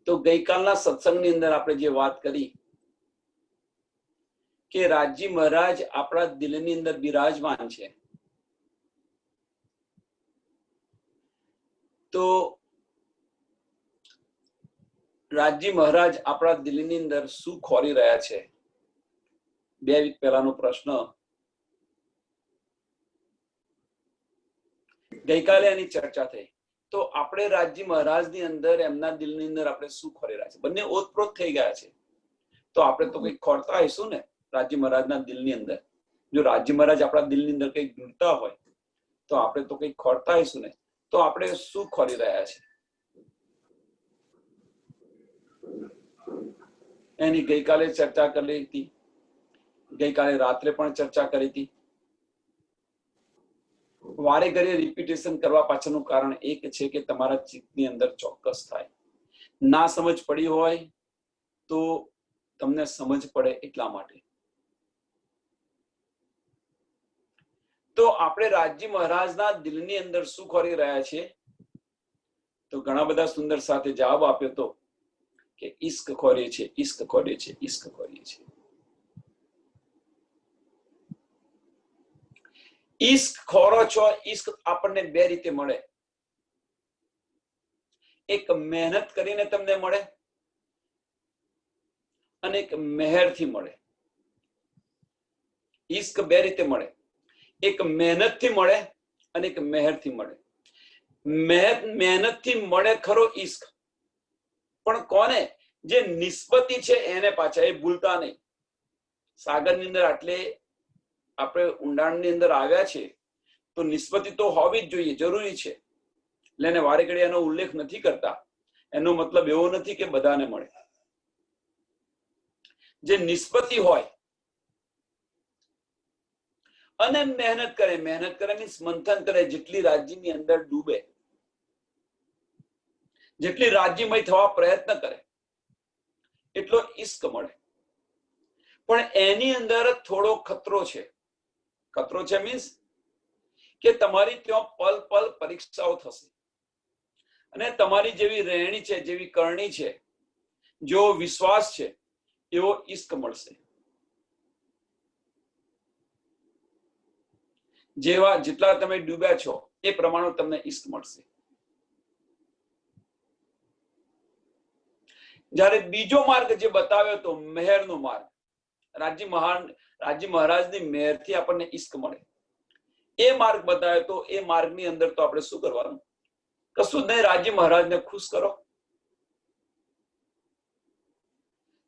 તો ગઈકાલના સત્સંગની અંદર આપણે જે વાત કરી કે રાજજી મહારાજ આપણા દિલની અંદર બિરાજમાન છે, તો રાજજી મહારાજ આપણા દિલની અંદર શું ખોરી રહ્યા છે? 2 વીક પહેલાનો પ્રશ્ન ગઈકાલે એની ચર્ચા થઈ. તો આપણે રાજજી મહારાજની અંદર એમના દિલની અંદર આપણે શું ખોરી રહ્યા છે? બંને ઓતપ્રોત થઈ ગયા છે. તો આપણે તો કંઈક ખોરતા આવીશું ને રાજજી મહારાજના દિલની અંદર. જો રાજજી મહારાજ આપણા દિલની અંદર કંઈક ઢૂંઢતા હોય તો આપણે તો કંઈક ખોરતા આવીશું ને. તો આપણે શું ખોરી રહ્યા છે એની ગઈકાલે ચર્ચા કરી હતી. ગઈકાલે રાત્રે પણ ચર્ચા કરી હતી. વારે ઘડીએ રિપીટેશન કરવા પાછળનું કારણ એક છે કે તમારા ચિત્તની અંદર ચોક્કસ થાય. ના સમજ પડી હોય તો તમને સમજ પડે એટલા માટે. તો આપણે રાજજી મહારાજના દિલની અંદર શું ખોરી રહ્યા છે? તો ઘણા બધા સુંદર સાથે જવાબ આપ્યો તો કે ઈશ્ક ખોરીએ છે, ઈશ્ક ખોરીએ છે, ઈશ્ક ખોરીએ છે. ઈશ્ક ખોરો છો. ઈશ્ક આપણને 2 રીતે મળે. એક મહેનત કરીને તમને મળે અને એક મહેરથી મળે. ઈશ્ક 2 રીતે મળે. એક મહેનતથી મળે અને એક મહેરથી મળે. મહેનતથી મળે ખરો ઈશ્ક, પણ કોને? જે નિસ્બતી છે એને પાછા, એ ભૂલતા નહીં. સાગરની અંદર આટલે આપણે ઊંડાણની અંદર આવ્યા છે તો નિસ્બતી તો હોવી જ જોઈએ, જરૂરી છે. એટલે એને વારે ઘડી એનો ઉલ્લેખ નથી કરતા. એનો મતલબ એવો નથી કે બધાને મળે. જે નિસ્બતી હોય અને મહેનત કરે. મહેનત કરે મીન્સ મંથન કરે, જેટલી રાજ્યની અંદર ડૂબે, જેટલી રાજ્યમય થવા પ્રયત્ન કરે એટલો ઈશ્ક મળે. પણ એની અંદર થોડો ખતરો છે. ખતરો છે મીન્સ કે તમારી ત્યાં પલ પલ પરીક્ષાઓ થશે અને તમારી જેવી રહેણી છે, જેવી કરણી છે, જેવો વિશ્વાસ છે એવો ઈશ્ક મળશે. જેટલા તમે ડૂબ્યા છો એ પ્રમાણે તમને ઈશ્ક મળશે. જ્યારે બીજો માર્ગ જે બતાવ્યો તો મહેરનો માર્ગ, રાજજી મહારાજની મહેરથી આપણને ઈશ્ક મળે, એ માર્ગ બતાવ્યો તો એ માર્ગની અંદર તો આપણે શું કરવાનું? કશું જ નહીં. રાજજી મહારાજને ખુશ કરો.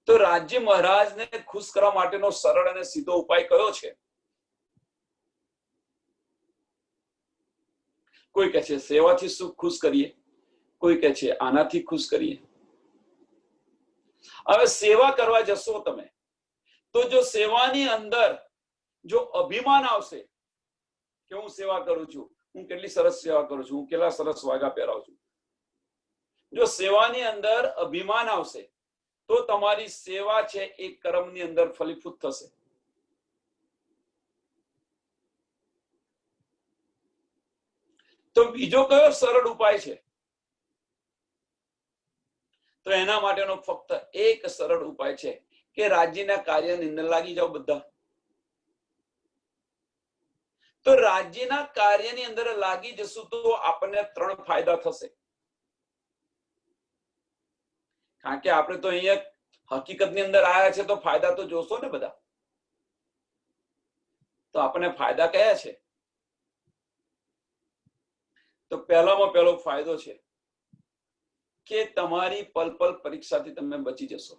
તો રાજજી મહારાજને ખુશ કરવા માટેનો સરળ અને સીધો ઉપાય કયો છે? કોઈ કહે છે સેવાથી સુખ ખુશ કરીએ, કોઈ કહે છે આનાથી ખુશ કરીએ. હવે સેવા કરવા જશો તમે તો જો સેવાની અંદર જો અભિમાન આવશે કે હું સેવા કરું છું, હું કેટલી સરસ સેવા કરું છું, હું કેટલા સરસ વાઘા પહેરાવું છું, જો સેવાની અંદર અભિમાન આવશે તો તમારી સેવા છે એ કર્મની અંદર ફલીભૂત થશે. તો બીજો કયો સરળ ઉપાય છે? તો એના માટેનો ફક્ત એક સરળ ઉપાય છે કે રાજ્યના કાર્યની અંદર લાગી જાઓ બધા. તો રાજ્યના કાર્યની અંદર લાગી જશું તો આપણને 3 ફાયદા થશે. કારણ કે આપણે તો અહીંયા હકીકતની અંદર આવ્યા છે તો ફાયદા તો જોશો ને બધા. તો આપણને ફાયદા કયા છે? તો પહેલામાં પહેલો ફાયદો છે કે તમારી પલ પલ પરીક્ષાથી તમે બચી જશો.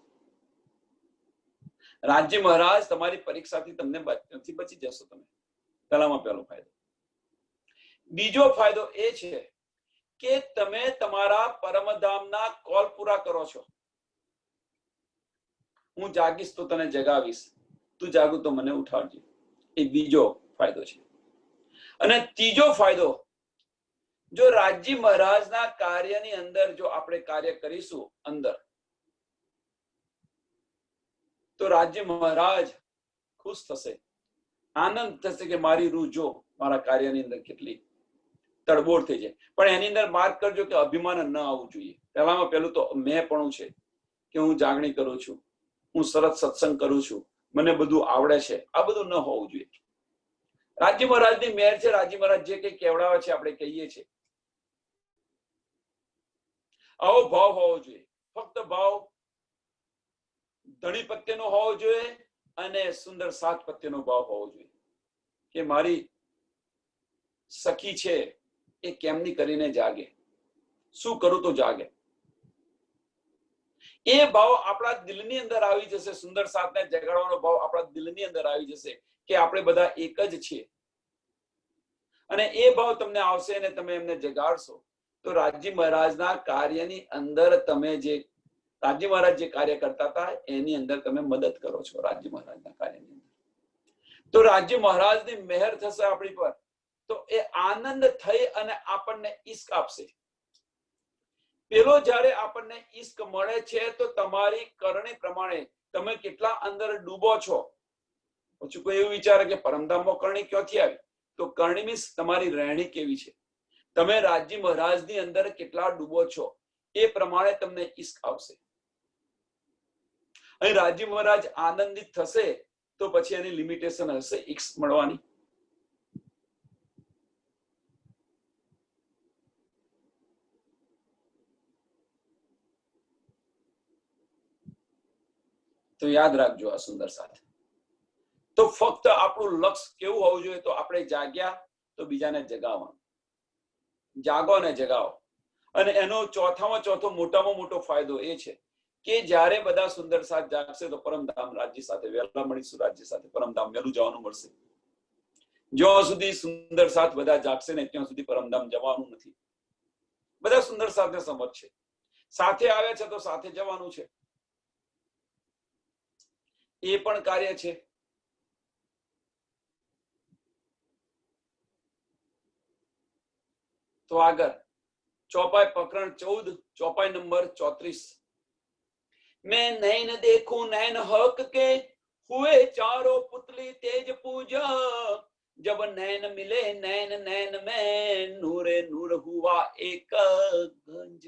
રાજ્ય મહારાજ તમારી પરીક્ષાથી તમને બચી જશો તમે. પહેલામાં પહેલો ફાયદો. બીજો ફાયદો એ છે કે તમે તમારા પરમધામના કોલ પૂરા કરો છો. હું જાગીશ તો તને જગાવીશ, તું જાગું તો મને ઉઠાડજે. એ બીજો ફાયદો છે. અને ત્રીજો ફાયદો, જો રાજજી મહારાજના કાર્યની અંદર જો આપણે કાર્ય કરીશું અંદર, તો રાજજી મહારાજ ખુશ થશે, આનંદ થશે કે મારી રૂહ જો મારા કાર્યની અંદર કેટલી તડબોળ થઈ જાય. પણ એની અંદર માર્ક કરજો કે અભિમાન ન આવવું જોઈએ. પહેલામાં પહેલું તો મેં પણ છે કે હું જાગણી કરું છું, હું સરસ સત્સંગ કરું છું, મને બધું આવડે છે, આ બધું ન હોવું જોઈએ. રાજી મહારાજની મેર છે. રાજી મહારાજ જે કઈ કહેવડાવે છે આપણે કહીએ છીએ, આવો ભાવ હોવો જોઈએ. ફક્ત ભાવ ધણી પ્રત્યેનો હોવો જોઈએ અને સુંદર સાત પ્રત્યેનો ભાવ હોવો જોઈએ કે મારી સખી છે એ કેમની કરીને જાગે, શું કરું તો જાગે. એ ભાવ આપણા દિલની અંદર આવી જશે. સુંદર સાતને જગાડવાનો ભાવ આપણા દિલની અંદર આવી જશે કે આપણે બધા એક જ છીએ. અને એ ભાવ તમને આવશે અને તમે એમને જગાડશો તો રાજી મહારાજના કાર્યની અંદર તમે જે રાજી મહારાજ જે કાર્ય કરતા હતા એની અંદર તમે મદદ કરો છો. રાજી મહારાજના કાર્યની અંદર તો રાજી મહારાજની મહેર થશે આપણી પર, તો એ આનંદ થઈ અને આપણને ઈશ્ક આપશે. પેલો જ્યારે આપણને ઈશ્ક મળે છે તો તમારી કરણી પ્રમાણે તમે કેટલા અંદર ડૂબો છો. પછી કોઈ એવું વિચારે કે પરમધામમાં કરણી ક્યાંથી આવી, તો કરણી મીન્સ તમારી રહેણી કેવી છે, તમે રાજી મહારાજની અંદર કેટલા ડૂબો છો એ પ્રમાણે તમને ઈશ્ક આવશે. અહીં રાજી મહારાજ આનંદિત થશે તો પછી એની લિમિટેશન હશે ઈશ્ક મળવાની. તો યાદ રાખજો આ સુંદર સાથે. તો ફક્ત આપણું લક્ષ્ય કેવું હોવું જોઈએ, તો આપણે જાગ્યા તો બીજાને જગાવવાનું. જાગો ને જગાવો. અને એનો ચોથામાં ચોથો મોટામાં મોટો ફાયદો એ છે કે જ્યારે બધા સુંદર સાથ જાગશે તો પરમધામ રાજ્ય સાથે વહેલા મળીશું. રાજ્ય સાથે પરમધામ વહેલું જવાનું મળશે. જ્યાં સુધી સુંદર સાથ બધા જાગશે ને ત્યાં સુધી પરમધામ જવાનું નથી. બધા સુંદર સાથને સમજ છે, સાથે આવે છે તો સાથે જવાનું છે, એ પણ કાર્ય છે. તો આગળ ચોપાઈ પ્રકરણ 14, ચોપાઈ નંબર 34. मैं नैन देखूं नैन हक के हुए चारों पुतली तेज पूजा, जब नैन मिले नैन नैन में नूरे नूर हुआ एक गंज.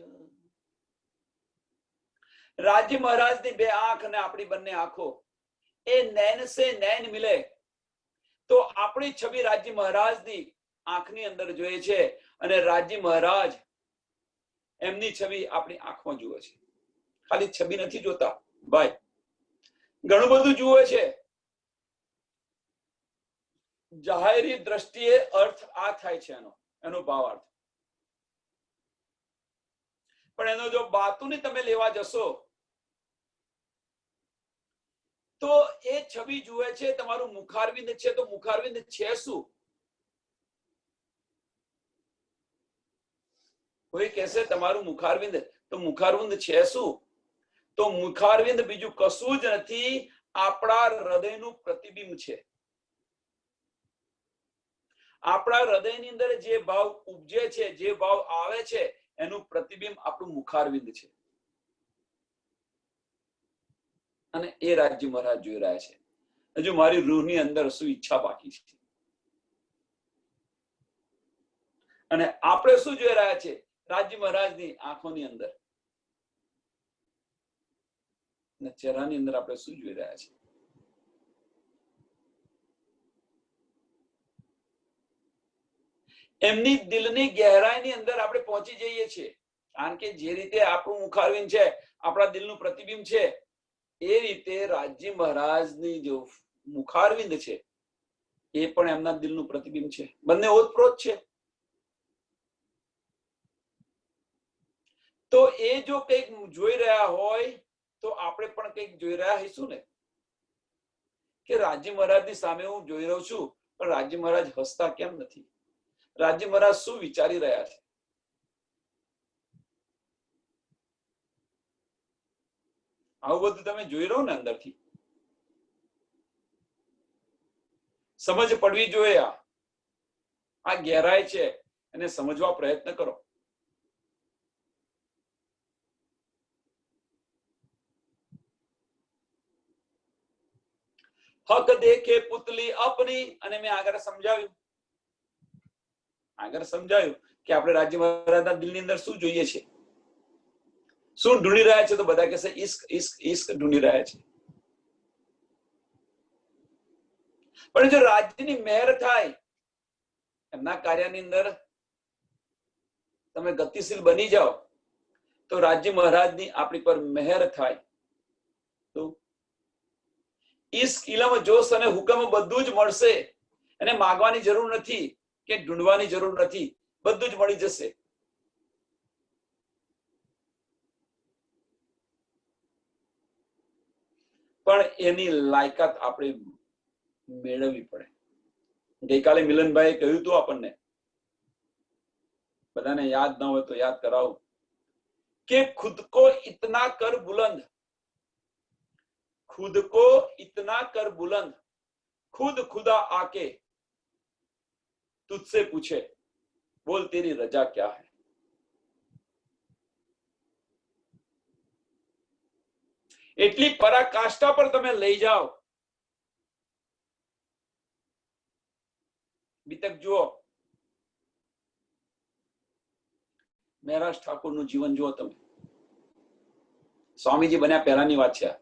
राजी महाराज ની બે આંખ અને આપણી બંને આંખો એ નૈન સે નૈન મિલે તો આપણી છબી રાજી મહારાજની આંખની અંદર જોઈએ છે અને રાજી મહારાજ એમની છબી આપણી આંખમાં જુએ છે. ખાલી છબી નથી જોતા ભાઈ, ઘણું બધું જુએ છે. જાહેરી દ્રષ્ટિએ અર્થ આ થાય છે એનો ભાવાર્થ. પણ એનો જો બાતુની તમે લેવા જશો તો એ છબી જુએ છે તમારું મુખારવિંદ છે, તો મુખારવિંદ છે શું? કોઈ કહેશે તમારું મુખારવિંદ, તો મુખારવિંદ છે શું? તો મુખારવિંદ બીજું કશું જ નથી, આપણા હૃદયનું પ્રતિબિંબ છે. આપણા હૃદયની અંદર જે ભાવ ઉપજે છે, જે ભાવ આવે છે એનું પ્રતિબિંબ આપણું મુખારવિંદ છે. અને એ રાજી મહારાજ જોઈ રહ્યા છે. હજુ મારી રૂહની અંદર શું ઈચ્છા બાકી છે, અને આપણે શું જોઈ રહ્યા છે રાજી મહારાજની આંખોની અંદર, ચહેરાની અંદર આપણે શું જોઈ રહ્યા છે. એમની દિલની ગહેરાઈની અંદર આપણે પહોંચી જઈએ છીએ. કારણ કે જે રીતે આપણું મુખારવિંદ છે આપણા દિલનું પ્રતિબિંબ છે, એ રીતે રાજી મહારાજની જો મુખારવિંદ છે એ પણ એમના દિલનું પ્રતિબિંબ છે. બંને ઓતપ્રોત છે. તો એ જો કંઈક જોઈ રહ્યા હોય તો આપણે પણ કંઈક જોઈ રહ્યા હઈશું ને, કે રાજી મહારાજની સામે હું જોઈ રહ્યો છું પણ રાજી મહારાજ હસતા કેમ નથી? રાજી મહારાજ શું વિચારી રહ્યા છે? આવું બધું તમે જોઈ રહો ને અંદરથી, સમજ પડવી જોઈએ. આ ગહેરાઈ છે એને સમજવા પ્રયત્ન કરો. હક દેખે પુતલી અપની, અને મેં આગળ સમજાવ્યું આગળ સમજાયું કે આપણે રાજ્ય મહારાજના દિલની અંદર શું જોઈએ છે, શું ઢૂંઢી રહ્યા છે, તો બધા કહેશે ઈશ્ક ઈશ્ક ઈશ્ક ઢૂંઢી રહ્યા છે. પણ જો રાજ્યની મહેર થાય, એમના કાર્યની અંદર તમે ગતિશીલ બની જાઓ, તો રાજ્ય મહારાજની આપણી પર મહેર થાય. તો ઈશ્ક ઇલમ જોશ અને હુકમ બધું જ મળશે, અને માગવાની જરૂર નથી કે ઢૂંઢવાની જરૂર નથી, બધું જ મળી જશે. પણ એની લાયકાત આપણે મેળવવી પડે. ગઈકાલે મિલનભાઈ કહ્યું હતું આપણને, બધાને યાદ ના હોય તો યાદ કરાવું કે ખુદ કો ઇતના કર બુલંદ, खुद को इतना कर बुलंद, खुद खुदा आके तुझसे पूछे बोल तेरी रजा क्या है. એટલી પરાકાષ્ઠા પર તમે લઈ જાઓ. બીતક જુઓ, મહેરાજ ઠાકોરનું જીવન જુઓ તમે. સ્વામીજી બન્યા પહેલાની વાત છે,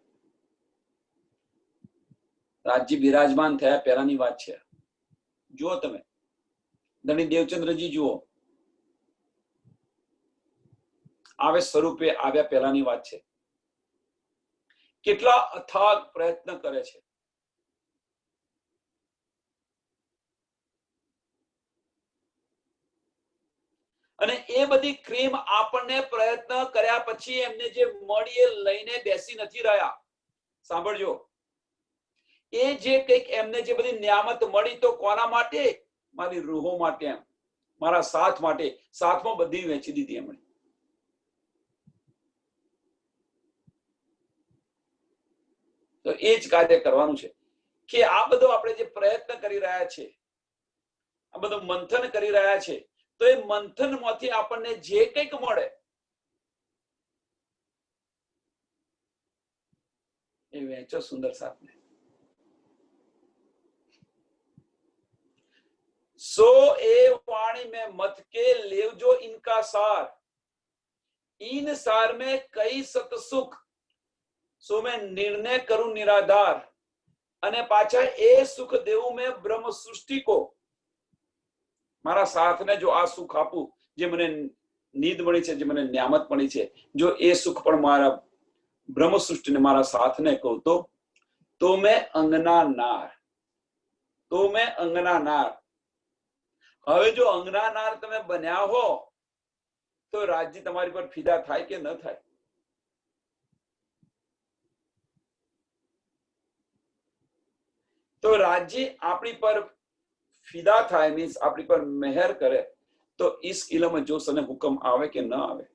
રાજ્ય બિરાજમાન થયા પહેલાની વાત છે. જુઓ તમે, ધણી દેવચંદ્રજી જુઓ, આવે સ્વરૂપે આવ્યા પહેલાની વાત છે. કેટલા અથાગ પ્રયત્ન કરે છે. અને એ બધી ક્રીમ આપણને પ્રયત્ન કર્યા પછી એમને જે મળી એ લઈને બેસી નથી રહ્યા. સાંભળજો, એ જે કંઈક એમને જે બધી નિયામત મળી, તો કોના માટે? મારી રૂહો માટે, એમ મારા સાથ માટે. સાથમાં બધી વેચી દીધી એમણે. તો એ જ કાર્ય કરવાનું છે કે આ બધો આપણે જે પ્રયત્ન કરી રહ્યા છે, આ બધું મંથન કરી રહ્યા છે, તો એ મંથન માંથી આપણને જે કંઈક મળે એ વેચો સુંદર સાથને. सो ए वाणी में मत के लेवजो इनका सार, इन सार में कई सत सुख, सो मैं निर्णय करूं निराधार. અને પાછા એ સુખ દેવું મેં બ્રહ્મ સૃષ્ટિ કો, મારા સાથને જો આ સુખ આપું, જે મને નીંદ મળી છે, જે મને નિયામત મળી છે, જો એ સુખ પણ મારા બ્રહ્મ સૃષ્ટિને, મારા સાથને કહું, તો મેં અંગના નાર, તો મેં અંગના નાર. હવે જો અંગના નાર તમે બન્યા હો, તો રાજ્ય તમારી પર ફિદા થાય કે ન થાય? તો રાજ્ય આપણી પર ફિદા થાય, મીન્સ આપણી પર મહેર કરે, તો ઈશ્ક ઇલમ જોશ અને હુકમ આવે કે ન આવે?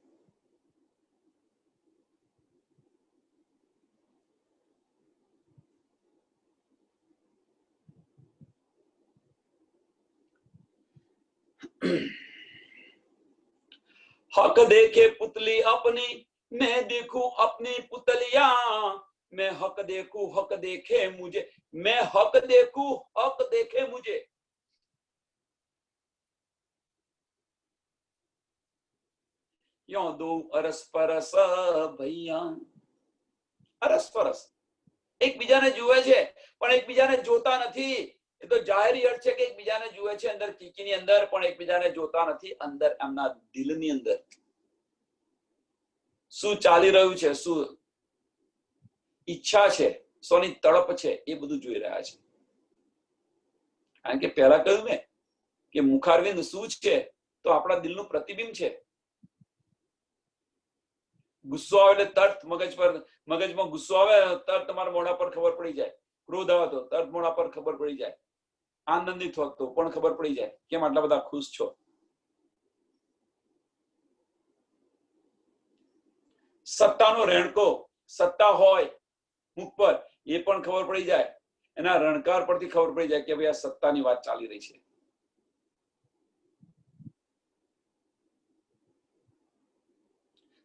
हक देखे पुतली अपनी, मैं देखूं अपनी पुतलियां. मैं हक देखूं हक देखे मुझे, मैं हक देखूं हक देखे मुझे. यो दो अरस परस भैया, અરસ પરસ એકબીજાને જુએ છે, પણ એકબીજાને જોતા નથી. એ તો જાહેરી અર્થ છે કે એકબીજાને જુએ છે અંદર કીકીની અંદર, પણ એકબીજાને જોતા નથી અંદર એમના દિલની અંદર શું ચાલી રહ્યું છે, શું ઈચ્છા છે, સોની તડપ છે, એ બધું જોઈ રહ્યા છે. કારણ કે પહેલા કહ્યું મેં કે મુખારવિંદ શું છે, તો આપણા દિલનું પ્રતિબિંબ છે. ગુસ્સો આવે એટલે તરત મગજમાં ગુસ્સો આવે, તરત તમારા મોઢા પર ખબર પડી જાય. ક્રોધ આવે તો તરત મોઢા પર ખબર પડી જાય. આનંદિત હોત તો પણ ખબર પડી જાય કેમ આટલા બધા ખુશ છો. સત્તાનો રેણકો, સત્તા હોય મુખ પર, એ પણ ખબર પડી જાય. એના રણકાર પરથી ખબર પડી જાય કે ભાઈ આ સત્તાની વાત ચાલી રહી છે.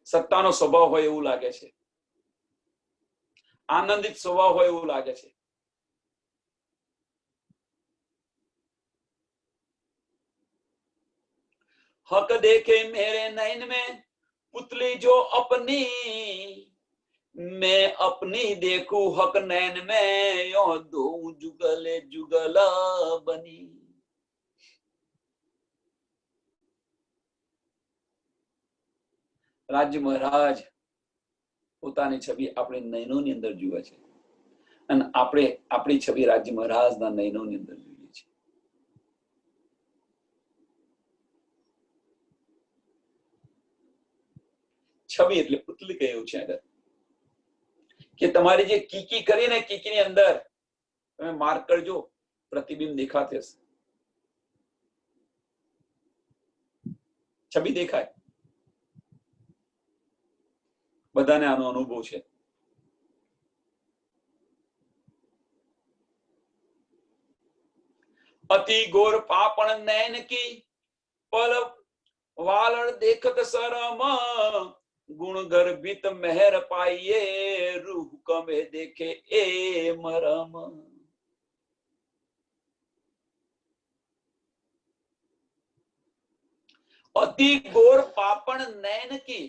સત્તાનો સ્વભાવ હોય એવું લાગે છે, આનંદિત સ્વભાવ હોય એવું લાગે છે. हक देखे मेरे नैन में पुतली जो अपनी, मैं अपनी देखूं हक नैन में, यो दो जुगले जुगला बनी। राज्य महाराज પોતાની છબી આપણે નયનોની અંદર જુએ છે અને આપણે આપણી છબી રાજ્ય મહારાજના નયનોની અંદર જોઈએ છે. છબી એટલે પુતલી કહ્યું છે આગળ કે તમારી જે કીકી કરીને કીકીની અંદર તમે માર્ક કરજો, પ્રતિબિંબ દેખાતે હશે, છબી દેખાય. બધાને આનો અનુભવ છે. અતિ ગોર પાપણ નૈન કી પલ વાલળ દેખત શરમ, ગુણ ગર્ભિત મહેર પાઈએ રૂહ કમે દેખે એ મરમ. અતિ ગોર પાપણ નૈન કી,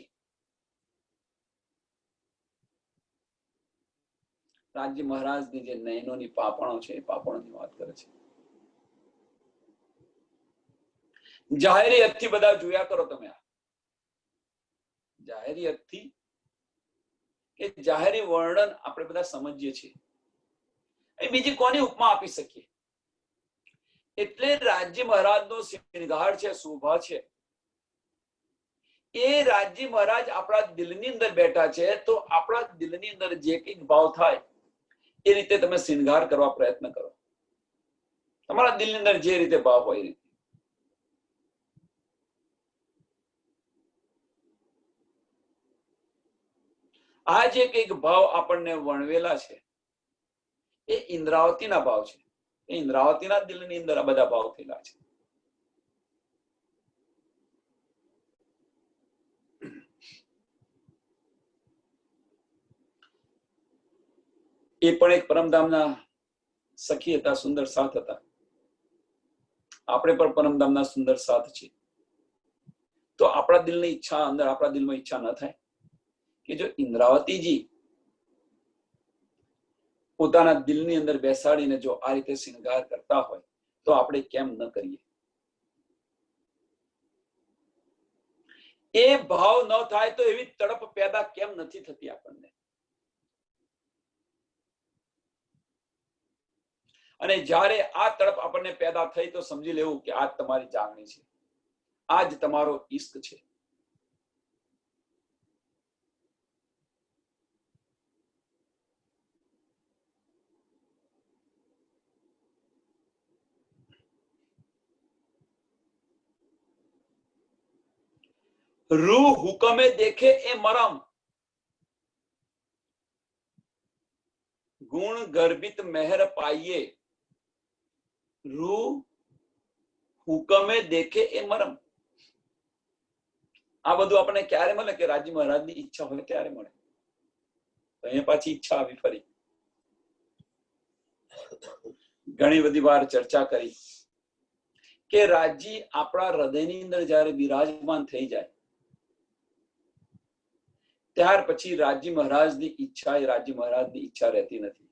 રાજ્ય મહારાજની જે નયનોની પાપણો છે એ પાપણોની વાત કરે છે. જાહેરી હદથી બધા જોયા કરો તમે. આ જાહેરી હદથી કે જાહેરી વર્ણન આપણે બધા સમજીએ છીએ, એ બીજી કોની ઉપમા આપી શકીએ? એટલે રાજ્ય મહારાજનો શ્રૃંગાર છે, શોભા છે, એ રાજ્ય મહારાજ આપણા દિલની અંદર બેઠા છે. તો આપણા દિલની અંદર જે કંઈક ભાવ થાય એ રીતે તમે શ્રૃંગાર કરવા પ્રયત્ન કરો. તમારા દિલની અંદર જે રીતે ભાવ હોય એ રીતે. આ જે કંઈક ભાવ આપણને વર્ણવેલા છે એ ઇન્દ્રાવતીના ભાવ છે. એ ઇન્દ્રાવતીના દિલની અંદર આ બધા ભાવ થયેલા છે. એ પણ એક પરમધામના સખી હતા, સુંદર સાથ હતા. આપણે પણ પરમધામના સુંદર સાથ છે. તો આપણા દિલની ઈચ્છા અંદર, આપણા દિલમાં ઈચ્છા ન થાય કે જો ઇન્દ્રાવતીજી પોતાના દિલની અંદર બેસાડીને જો આ રીતે શ્રૃંગાર કરતા હોય તો આપણે કેમ ન કરીએ? એ ભાવ ન થાય તો એવી તડપ પેદા કેમ નથી થતી આપણને? અને જ્યારે આ તડપ આપણને પેદા થઈ તો સમજી લેવું કે આ તમારી જાગણી છે, આ જ તમારો ઈશ્ક છે. રૂ હુકમે દેખે એ મરમ, ગુણ ગર્ભિત મહેર પાઈએ. રૂ હુકમે દેખે એ મરમ. આ બધું આપણને ક્યારે મળે? કે રાજ્ય મહારાજની ઈચ્છા હોય ત્યારે મળે. તો અહીંયા પાછી ઈચ્છા આવી ફરી. ઘણી બધી વાર ચર્ચા કરી કે રાજ્ય આપણા હૃદયની અંદર જયારે બિરાજમાન થઈ જાય ત્યાર પછી રાજ્ય મહારાજની ઈચ્છા એ રાજ્ય મહારાજની ઈચ્છા રહેતી નથી.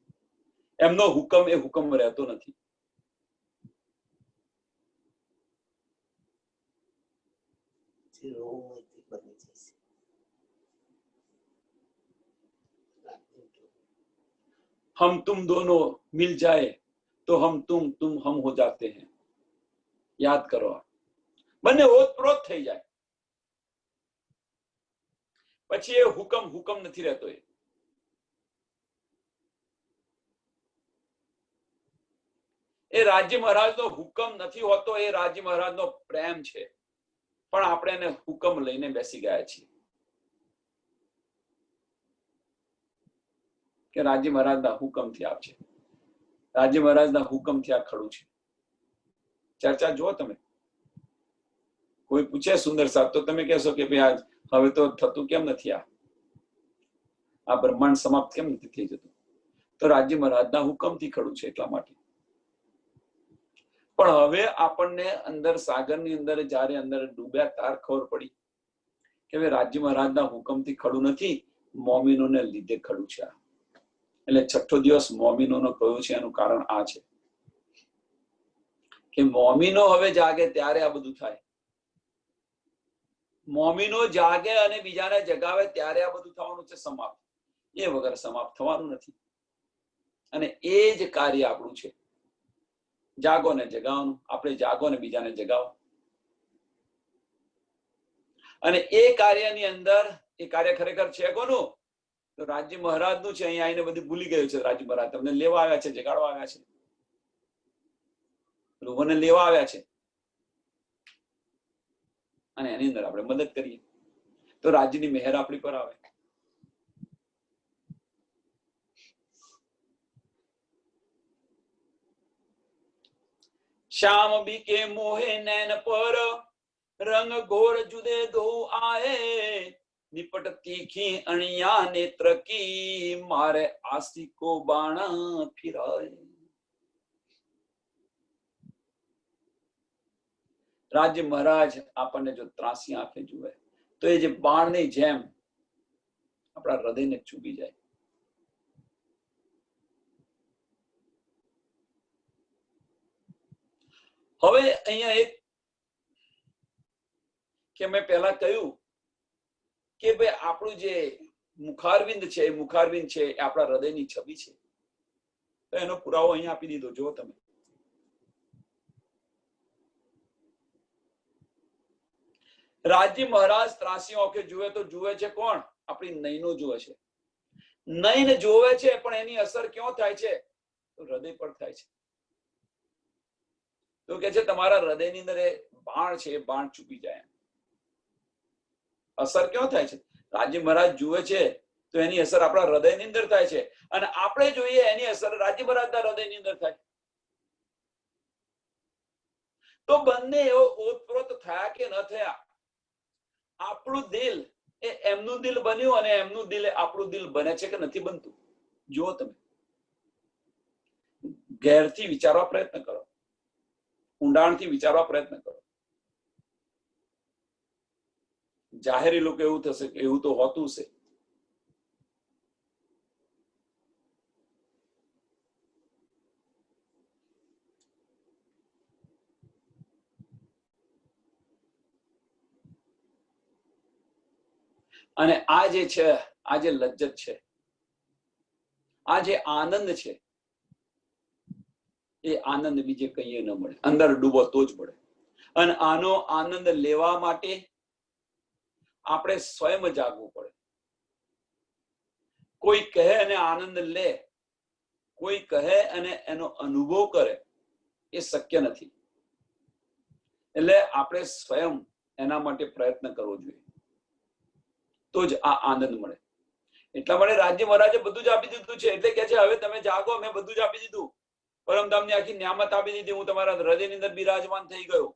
એમનો હુકમ એ હુકમ રહેતો નથી. हम तुम दोनों मिल जाए तो हम तुम हम हो जाते हैं. યાદ કરો, બંને ઓતપ્રોત થઈ જાય પછી એ હુકમ હુકમ નથી રહેતો. એ રાજ્ય મહારાજનો હુકમ નથી હોતો, એ રાજ્ય મહારાજનો પ્રેમ છે. પણ આપણે એને હુકમ લઈને બેસી ગયા છીએ કે રાજ્ય મહારાજના હુકમથી આપ છે, રાજ્ય મહારાજના હુકમથી આ ખડું છે. ચર્ચા જુઓ તમે. કોઈ પૂછે સુંદર સાહેબ તો તમે કહેશો કે ભાઈ આજ હવે તો થતું કેમ નથી? આ બ્રહ્માંડ સમાપ્ત કેમ નથી થઈ જતું? તો રાજ્ય મહારાજના હુકમથી ખડું છે એટલા માટે. પણ હવે આપણને અંદર સાગરની અંદર જયારે અંદર ડૂબ્યા તાર ખબર પડી કે હવે રાજ્ય મહારાજના હુકમથી ખડું નથી, મોમીનોને લીધે ખડું છે. એટલે છઠ્ઠો દિવસ મોમીનોનો કયો છે એનું કારણ આ છે કે મોમીનો હવે જાગે ત્યારે આ બધું થાય. મોમીનો જાગે અને બીજાને જગાવે ત્યારે આ બધું થવાનું છે સમાપ્ત. એ વગર સમાપ્ત થવાનું નથી. અને એ જ કાર્ય આપણું છે, જાગો ને જગાવવાનું. આપણે જાગો ને બીજાને જગાવો. અને એ કાર્યની અંદર એ કાર્ય ખરેખર છે કોનું? તો રાજ્ય મહારાજનું છે. અહીંયા આવીને બધું ભૂલી ગયું છે. રાજ્ય મહારાજ તમને લેવા આવ્યા છે, જગાડવા આવ્યા છે, લોકોને લેવા આવ્યા છે, અને એની અંદર આપણે મદદ કરીએ તો રાજ્યની મહેર આપણી પર આવે. श्याम बीके मोहे नैन पर रंग घोर जुदे दो आए, निपट तीखी अणिया नेत्र की मारे आसी को बाणा फिराए. રાજ્ય મહારાજ આપણને જો ત્રાસી આંખે જુએ તો એ જે બાણની જેમ આપણા હૃદયને ચૂબી જાય. હવે અહીંયા એક કે મેં પહેલા કહ્યું કે ભાઈ આપણું જે મુખારવિંદ છે, મુખારવિંદ છે એ આપણા હૃદયની છબી છે. તો એનો પુરાવો અહીંયા આપી દીધો. જો તમે રાજ્ય મહારાજ ત્રાસી આંખે જુએ તો જુએ છે કોણ? આપણી નયનો જુએ છે. નયન જોવે છે, પણ એની અસર ક્યાં થાય છે? તો હૃદય પર થાય છે. તો કે છે તમારા હૃદયની અંદર એ બાણ છે, એ બાણ ચૂકી જાય. અસર ક્યાં થાય છે? રાજ્ય મહારાજ જુએ છે તો એની અસર આપણા હૃદયની અંદર થાય છે, અને આપણે જોઈએ એની અસર રાજ્ય મહારાજના હૃદયની અંદર થાય. તો બંને એવો ઓતપ્રોત થયા કે ન થયા? આપણું દિલ એ એમનું દિલ બન્યું અને એમનું દિલ આપણું દિલ બને છે કે નથી બનતું? જુઓ તમે, ઘેરથી વિચારવા પ્રયત્ન કરો, ઊંડાણથી વિચારવા પ્રયત્ન કરો. જાહેરી લોકો એવું થશે કે એવું તો હોતું છે. અને આ જે છે, આ જે લજ્જત છે, આ જે આનંદ છે, એ આનંદ બીજે કઈ ન મળે. અંદર ડૂબો તો જ મળે. અને આનો આનંદ લેવા માટે આપણે સ્વયં જાગવું પડે. કોઈ કહે અને આનંદ લે, કોઈ કહે અને એનો અનુભવ કરે, એ શક્ય નથી. એટલે આપણે સ્વયં એના માટે પ્રયત્ન કરવો જોઈએ, તો જ આ આનંદ મળે. એટલા માટે રાજ્ય મહારાજે બધું જ આપી દીધું છે. એટલે કે છે હવે તમે જાગો, મેં બધું જ આપી દીધું. પરમધામની આખી નિયામત આપી દીધી. હું તમારા હૃદયની અંદર બિરાજમાન થઈ ગયો.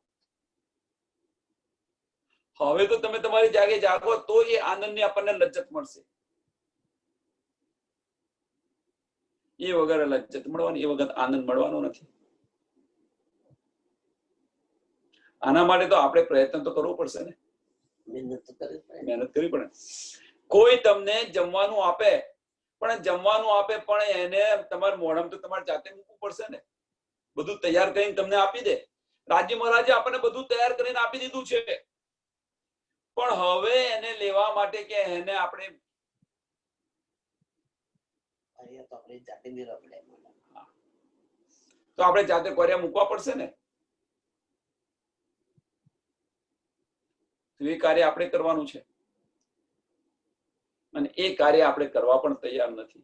હવે તો તમે તમારી જાગે જાગો તો એ આનંદની આપણને લજ્જત મળશે. એ વગર લજ્જત મળવાની, એ વગર આનંદ મળવાનો નથી. આના માટે તો આપણે પ્રયત્ન તો કરવો પડશે ને, મહેનત કરવી પડે. કોઈ તમને જમવાનું આપે, પણ જમવાનું આપે પણ એને તમારા મોઢામાં તો તમારે જાતે મૂકવું પડશે ને. બધું તૈયાર કરીને તમને આપી દે. રાજ્ય મહારાજે આપણને બધું તૈયાર કરીને આપી દીધું છે, પણ હવે એને લેવા માટે કે એને આપણે તો આપણે જાતે કોરિયા મૂકવા પડશે ને. તો એ કાર્ય આપણે કરવાનું છે, અને એ કાર્ય આપણે કરવા પણ તૈયાર નથી.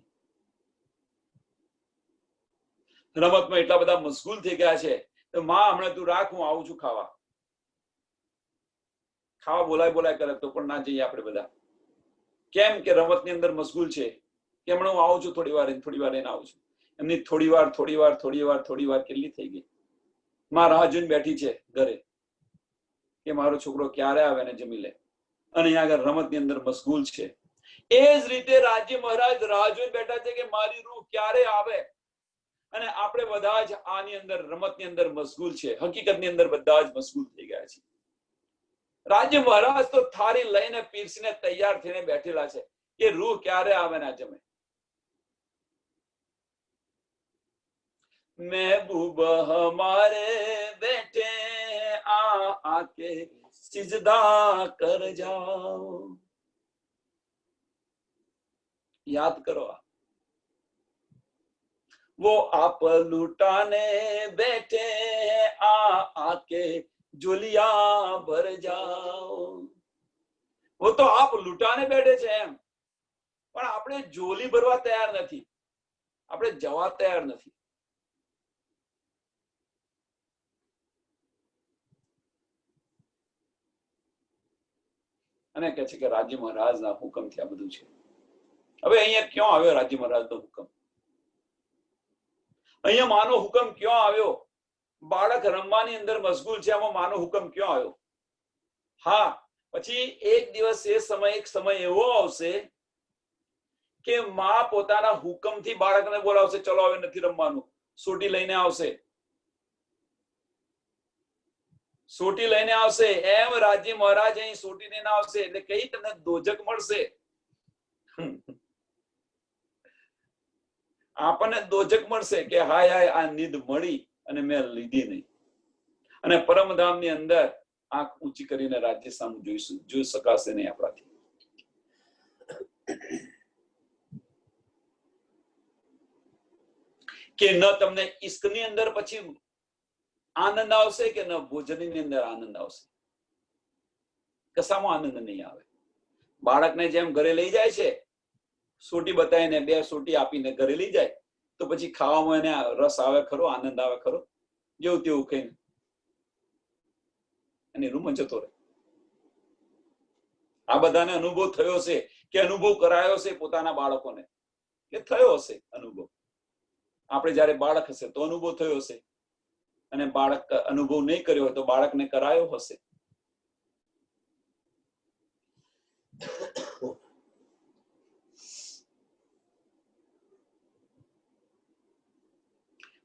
રમતમાં એટલા બધા મશગુલ થઈ ગયા છે તો માં હમણાં તું રાખ, હું આવું છું ખાવા. ખાવા બોલાય કરે તો પણ ના જઈએ આપણે બધા. કેમ કે રમતની અંદર મશગુલ છે. કે હમણાં હું આવું છું, થોડી વાર એને આવું છું. એમની થોડી વાર કેટલી થઈ ગઈ. માં રાહ જોઈને બેઠી છે ઘરે કે મારો છોકરો ક્યારે આવે ને જમી લે, અને અહીંયા આગળ રમતની અંદર મશગુલ છે. એ જ રીતે રાજ્ય મહારાજ રાહ જોઈને બેઠા છે કે મારી રૂહ ક્યારે આવે. અને આપણે બધા જ આની અંદર રમતની અંદર મશગુલ છે, હકીકતની અંદર બધા જ મશગુલ થઈ ગયા છે. રાજ્ય મહારાજ તો થાળી લઈને પીરસીને તૈયાર થઈને બેઠેલા છે કે રૂહ ક્યારે આવે ના જમે. महबूब हमारे बैठे आके सिजदा कर जाओ. याद करो, वो आप लुटाने बैठे आके जुलिया भर जाओ. वो तो आप લૂંટાને બેઠે છે એમ, પણ આપણે જોલી ભરવા તૈયાર નથી, આપણે જવા તૈયાર નથી. અને કહે છે કે રાજ્ય મહારાજના હુકમથી આ બધું છે. હવે અહીંયા ક્યાં આવ્યો રાજ્ય મહારાજનો હુકમ? અહીંયા માનો હુકમ ક્યાં આવ્યો? બાળક રમવાની અંદર મશગુલ છે, આમાં માનો હુકમ ક્યાં આવ્યો? હા, પછી એક દિવસ એક સમય એવો આવશે કે માં પોતાના હુકમથી બાળકને બોલાવશે, ચલો હવે નથી રમવાનું, સોટી લઈને આવશે. સોટી લઈને આવશે. એમ રાજ્ય મહારાજ અહીં સોટી લઈને આવશે એટલે કઈ તમને દોજક મળશે. આપણને દોજક મળશે કે હાય હાય આ નિધ મળી અને મેં લીધી નહીં. અને પરમધામ ની અંદર આંખ ઊંચી કરીને રાજ્ય સામે જોઈ શકાશે નહીં આપણાથી. કે ન તમને ઈશ્કની અંદર પછી આનંદ આવશે કે ન ભોજનની અંદર આનંદ આવશે. કશામાં આનંદ નહીં આવે. બાળકને જેમ ઘરે લઈ જાય છે, સોટી બતાવીને 2 સોટી આપીને ઘરે લઈ જાય, તો પછી ખાવામાં એને રસ આવે ખરો, આનંદ આવે ખરો? જેવું તેવું ખાઈને અને રૂમ જતો રહે. આ બધાને અનુભવ થયો છે કે અનુભવ કરાયો છે પોતાના બાળકોને, કે થયો હશે અનુભવ. આપણે જયારે બાળક હશે તો અનુભવ થયો હશે, અને બાળક અનુભવ નહીં કર્યો હોય તો બાળકને કરાયો હશે.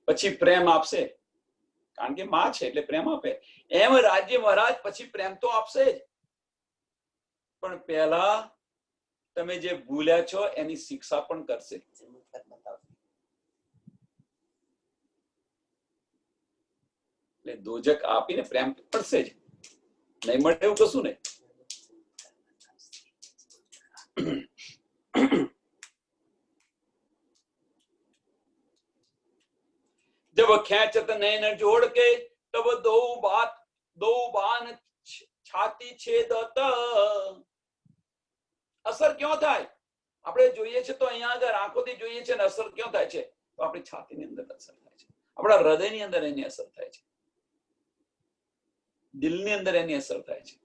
પછી પ્રેમ આપશે, કારણ કે માં છે એટલે પ્રેમ આપે. એમ રાજ્ય મહારાજ પછી પ્રેમ તો આપશે જ, પણ પહેલા તમે જે ભૂલ્યા છો એની શિક્ષા પણ કરશે. એટલે દોજક આપીને પ્રેમ પડશે જ, નહીં મળે એવું કશું નહીં. जब खेचत नैन जोड़ के तब दो बान छाती छेदत. અસર ક્યાં થાય? આપણે જોઈએ છે તો અહીંયા આગળ આંખોથી જોઈએ છે ને અસર ક્યાં થાય છે? તો આપણી છાતીની અંદર અસર થાય છે, આપણા હૃદયની અંદર એની અસર થાય છે, દિલની અંદર એની અસર થાય છે.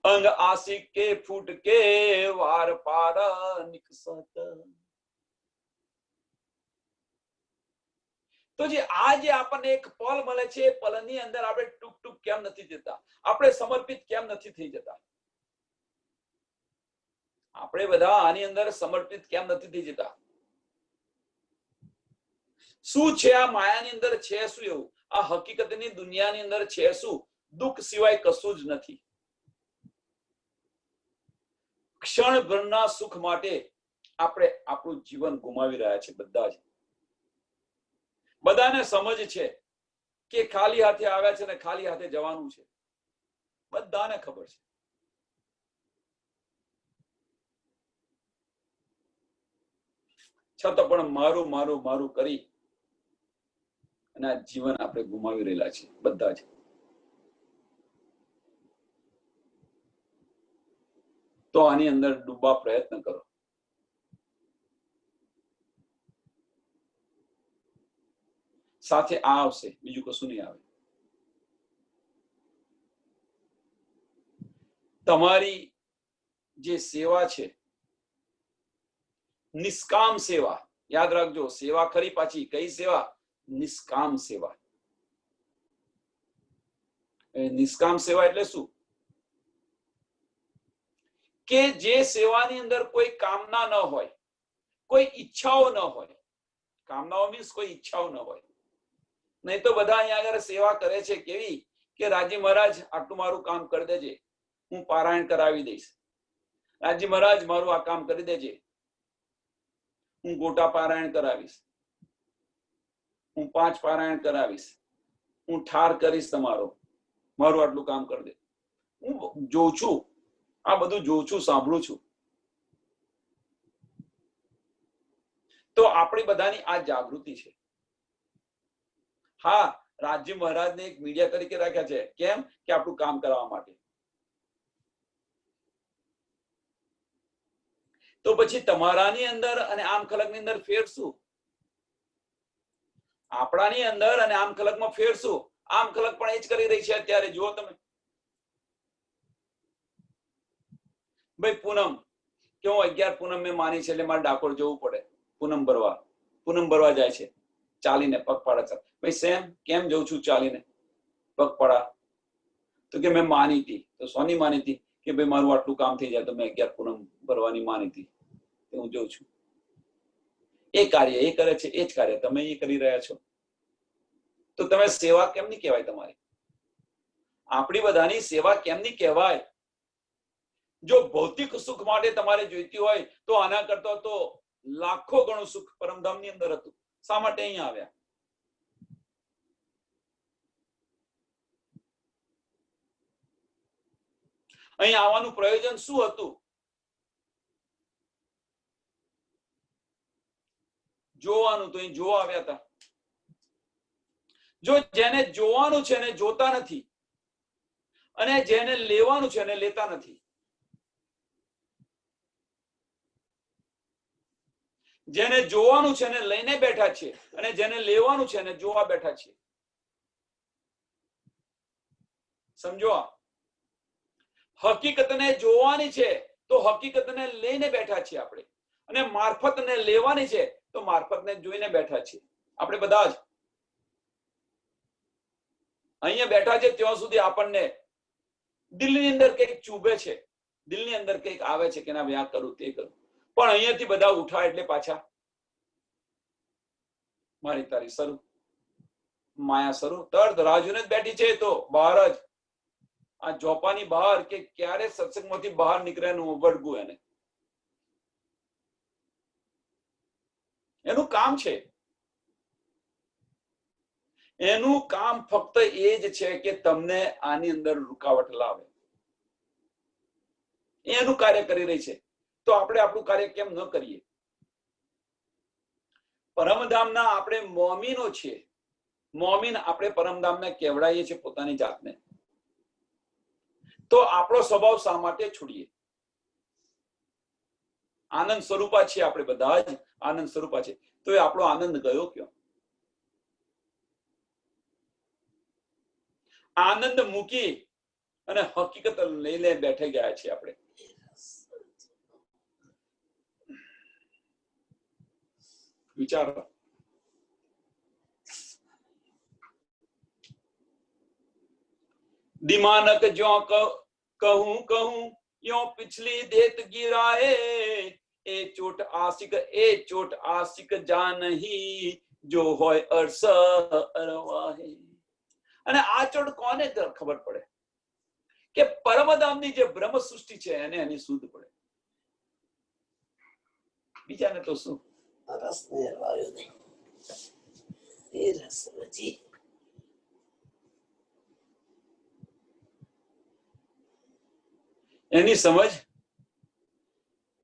અંગ આશિક કે ફૂટ કે વાર પાર નિકસત. તો જે આ જે આપણને એક પલ મળે છે, એ પલની અંદર આપણે ટૂંક ટૂંક કેમ નથી જતા? આપણે સમર્પિત કેમ નથી થઈ જતા? આપણે બધા આની અંદર સમર્પિત કેમ નથી થઈ જતા? શું છે આ માયાની અંદર? છે શું એવું? આ હકીકતની દુનિયાની અંદર છે શું? દુઃખ સિવાય કશું જ નથી. ક્ષણભરના સુખ માટે આપણે આપણું જીવન ગુમાવી રહ્યા છે. બધા જ બધાને સમજ છે કે ખાલી હાથે આવ્યા છે ને ખાલી હાથે જવાનું છે, બધાને ખબર છે. છતાં પણ મારું મારું મારું કરી અને આ જીવન આપણે ગુમાવી રહેલા છે બધા જ. તો આની અંદર ડૂબવા પ્રયત્ન કરો. સાથે આ આવશે, બીજું કશું નહીં આવે. તમારી જે સેવા છે, નિષ્કામ સેવા, યાદ રાખજો. સેવા ખરી, પાછી કઈ સેવા? નિષ્કામ સેવા. નિષ્કામ સેવા એટલે શું? કે જે સેવાની અંદર કોઈ કામના ન હોય, કોઈ ઈચ્છાઓ ન હોય. કામનાઓ મીન્સ કોઈ ઈચ્છાઓ ન હોય. નહીં તો બધા અહીંયા આગળ સેવા કરે છે કેવી કે રાજી મહારાજ આટલું મારું કામ કરી દેજે, હું પારાયણ કરાવી દઈશ. રાજી મહારાજ મારું આ કામ કરી દેજે, હું ગોટા પારાયણ કરાવીશ, હું 5 પારાયણ કરાવીશ, હું ઠાર કરીશ તમારો, મારું આટલું કામ કરી દે. હું જોઉં છું, આ બધું જોઉં છું, સાંભળું છું. તો આપણી બધાની આ જાગૃતિ છે. હા, રાજજી મહારાજને એક મીડિયા તરીકે રાખ્યા છે. કેમ? કે આપણું કામ કરવા માટે. તો પછી તમારાની અંદર અને આમ ખલકની અંદર ફેર શું? આપણાની અંદર અને આમ ખલકમાં ફેર શું? આમ ખલક પણ એ જ કરી રહી છે અત્યારે. જુઓ તમે, ભાઈ પૂનમ કે હું 11 પૂનમ મેં માની છે એટલે મારે ડાકોર જવું પડે પૂનમ ભરવા જાય છે ચાલીને, પગપાળા ચાલ. ભાઈ સેમ કેમ જઉં છું ચાલીને પગપાળા? તો કે મેં માની હતી. તો સોની માની હતી? કે ભાઈ મારું આટલું કામ થઈ જાય તો મેં 11 પૂનમ ભરવાની માની હતી, હું જઉં છું. એ કાર્ય એ કરે છે, એ જ કાર્ય તમે એ કરી રહ્યા છો. તો તમે સેવા કેમ નહીં કહેવાય તમારી? આપણી બધાની સેવા કેમ નહીં કહેવાય? જો ભૌતિક સુખ માટે તમારે જોઈતી હોય તો આના કરતા તો લાખો ગણું સુખ પરમધામની અંદર હતું. શા માટે અહીંયા આવ્યા? અહીં આવવાનું પ્રયોજન શું હતું? જોવાનું. તો અહીં જોવા આવ્યા હતા. જો જેને જોવાનું છે એને જોતા નથી, અને જેને લેવાનું છે એને લેતા નથી. જેને જોવાનું છે એને લઈને બેઠા છે, અને જેને લેવાનું છે એને જોવા બેઠા છે. સમજો, હકીકતને જોવાની છે તો હકીકતને લઈને બેઠા છીએ આપણે, અને મારફતને લેવાની છે તો મારફતને જોઈને બેઠા છીએ આપણે બધા જ. અહીંયા બેઠા છે ત્યાં સુધી આપણને દિલની અંદર કંઈક ચૂભે છે, દિલની અંદર કંઈક આવે છે કે ના ભાઈ આ કરું તે કરું. પણ અહીંયાથી બધા ઉઠા એટલે પાછા મારી તારી શરૂ, માયા શરૂ. તરત રાજુને જ બેઠી છે તો બહાર જ, આ જોપાની બહાર, કે ક્યારે સત્સંગમાંથી બહાર નીકળે એનું વળગું. એને એનું કામ છે, એનું કામ ફક્ત એ જ છે કે તમને આની અંદર રૂકાવટ લાવે. એનું કાર્ય કરી રહી છે. તો આપણે આપણું કાર્ય કેમ ન કરીએ? પરમધામના આપણે મોમીનો છીએ. મોમીન આપણે પરમધામને કહેવડાવીએ છીએ પોતાની જાતને. તો આપણો સ્વભાવ શા માટે છોડીએ? આનંદ સ્વરૂપા છીએ આપણે બધા જ, આનંદ સ્વરૂપા છે. તો એ આપણો આનંદ ગયો ક્યાં? આનંદ મૂકી અને હકીકત લઈને બેઠે ગયા છીએ આપણે. વિચારો. दिमानक ज्यों कहूं कहूं यों पिछली देत गिराए, ए चोट आशिक जान ही जो होय अरस अरवाहे. અને આ ચોટ કોને ખબર પડે? કે પરમધામની જે બ્રહ્મ સૃષ્ટિ છે એને એની શુદ્ધ પડે. બીજાને તો શું? રસ ને વાયો નહીં, એ રસ વજી. એની સમજ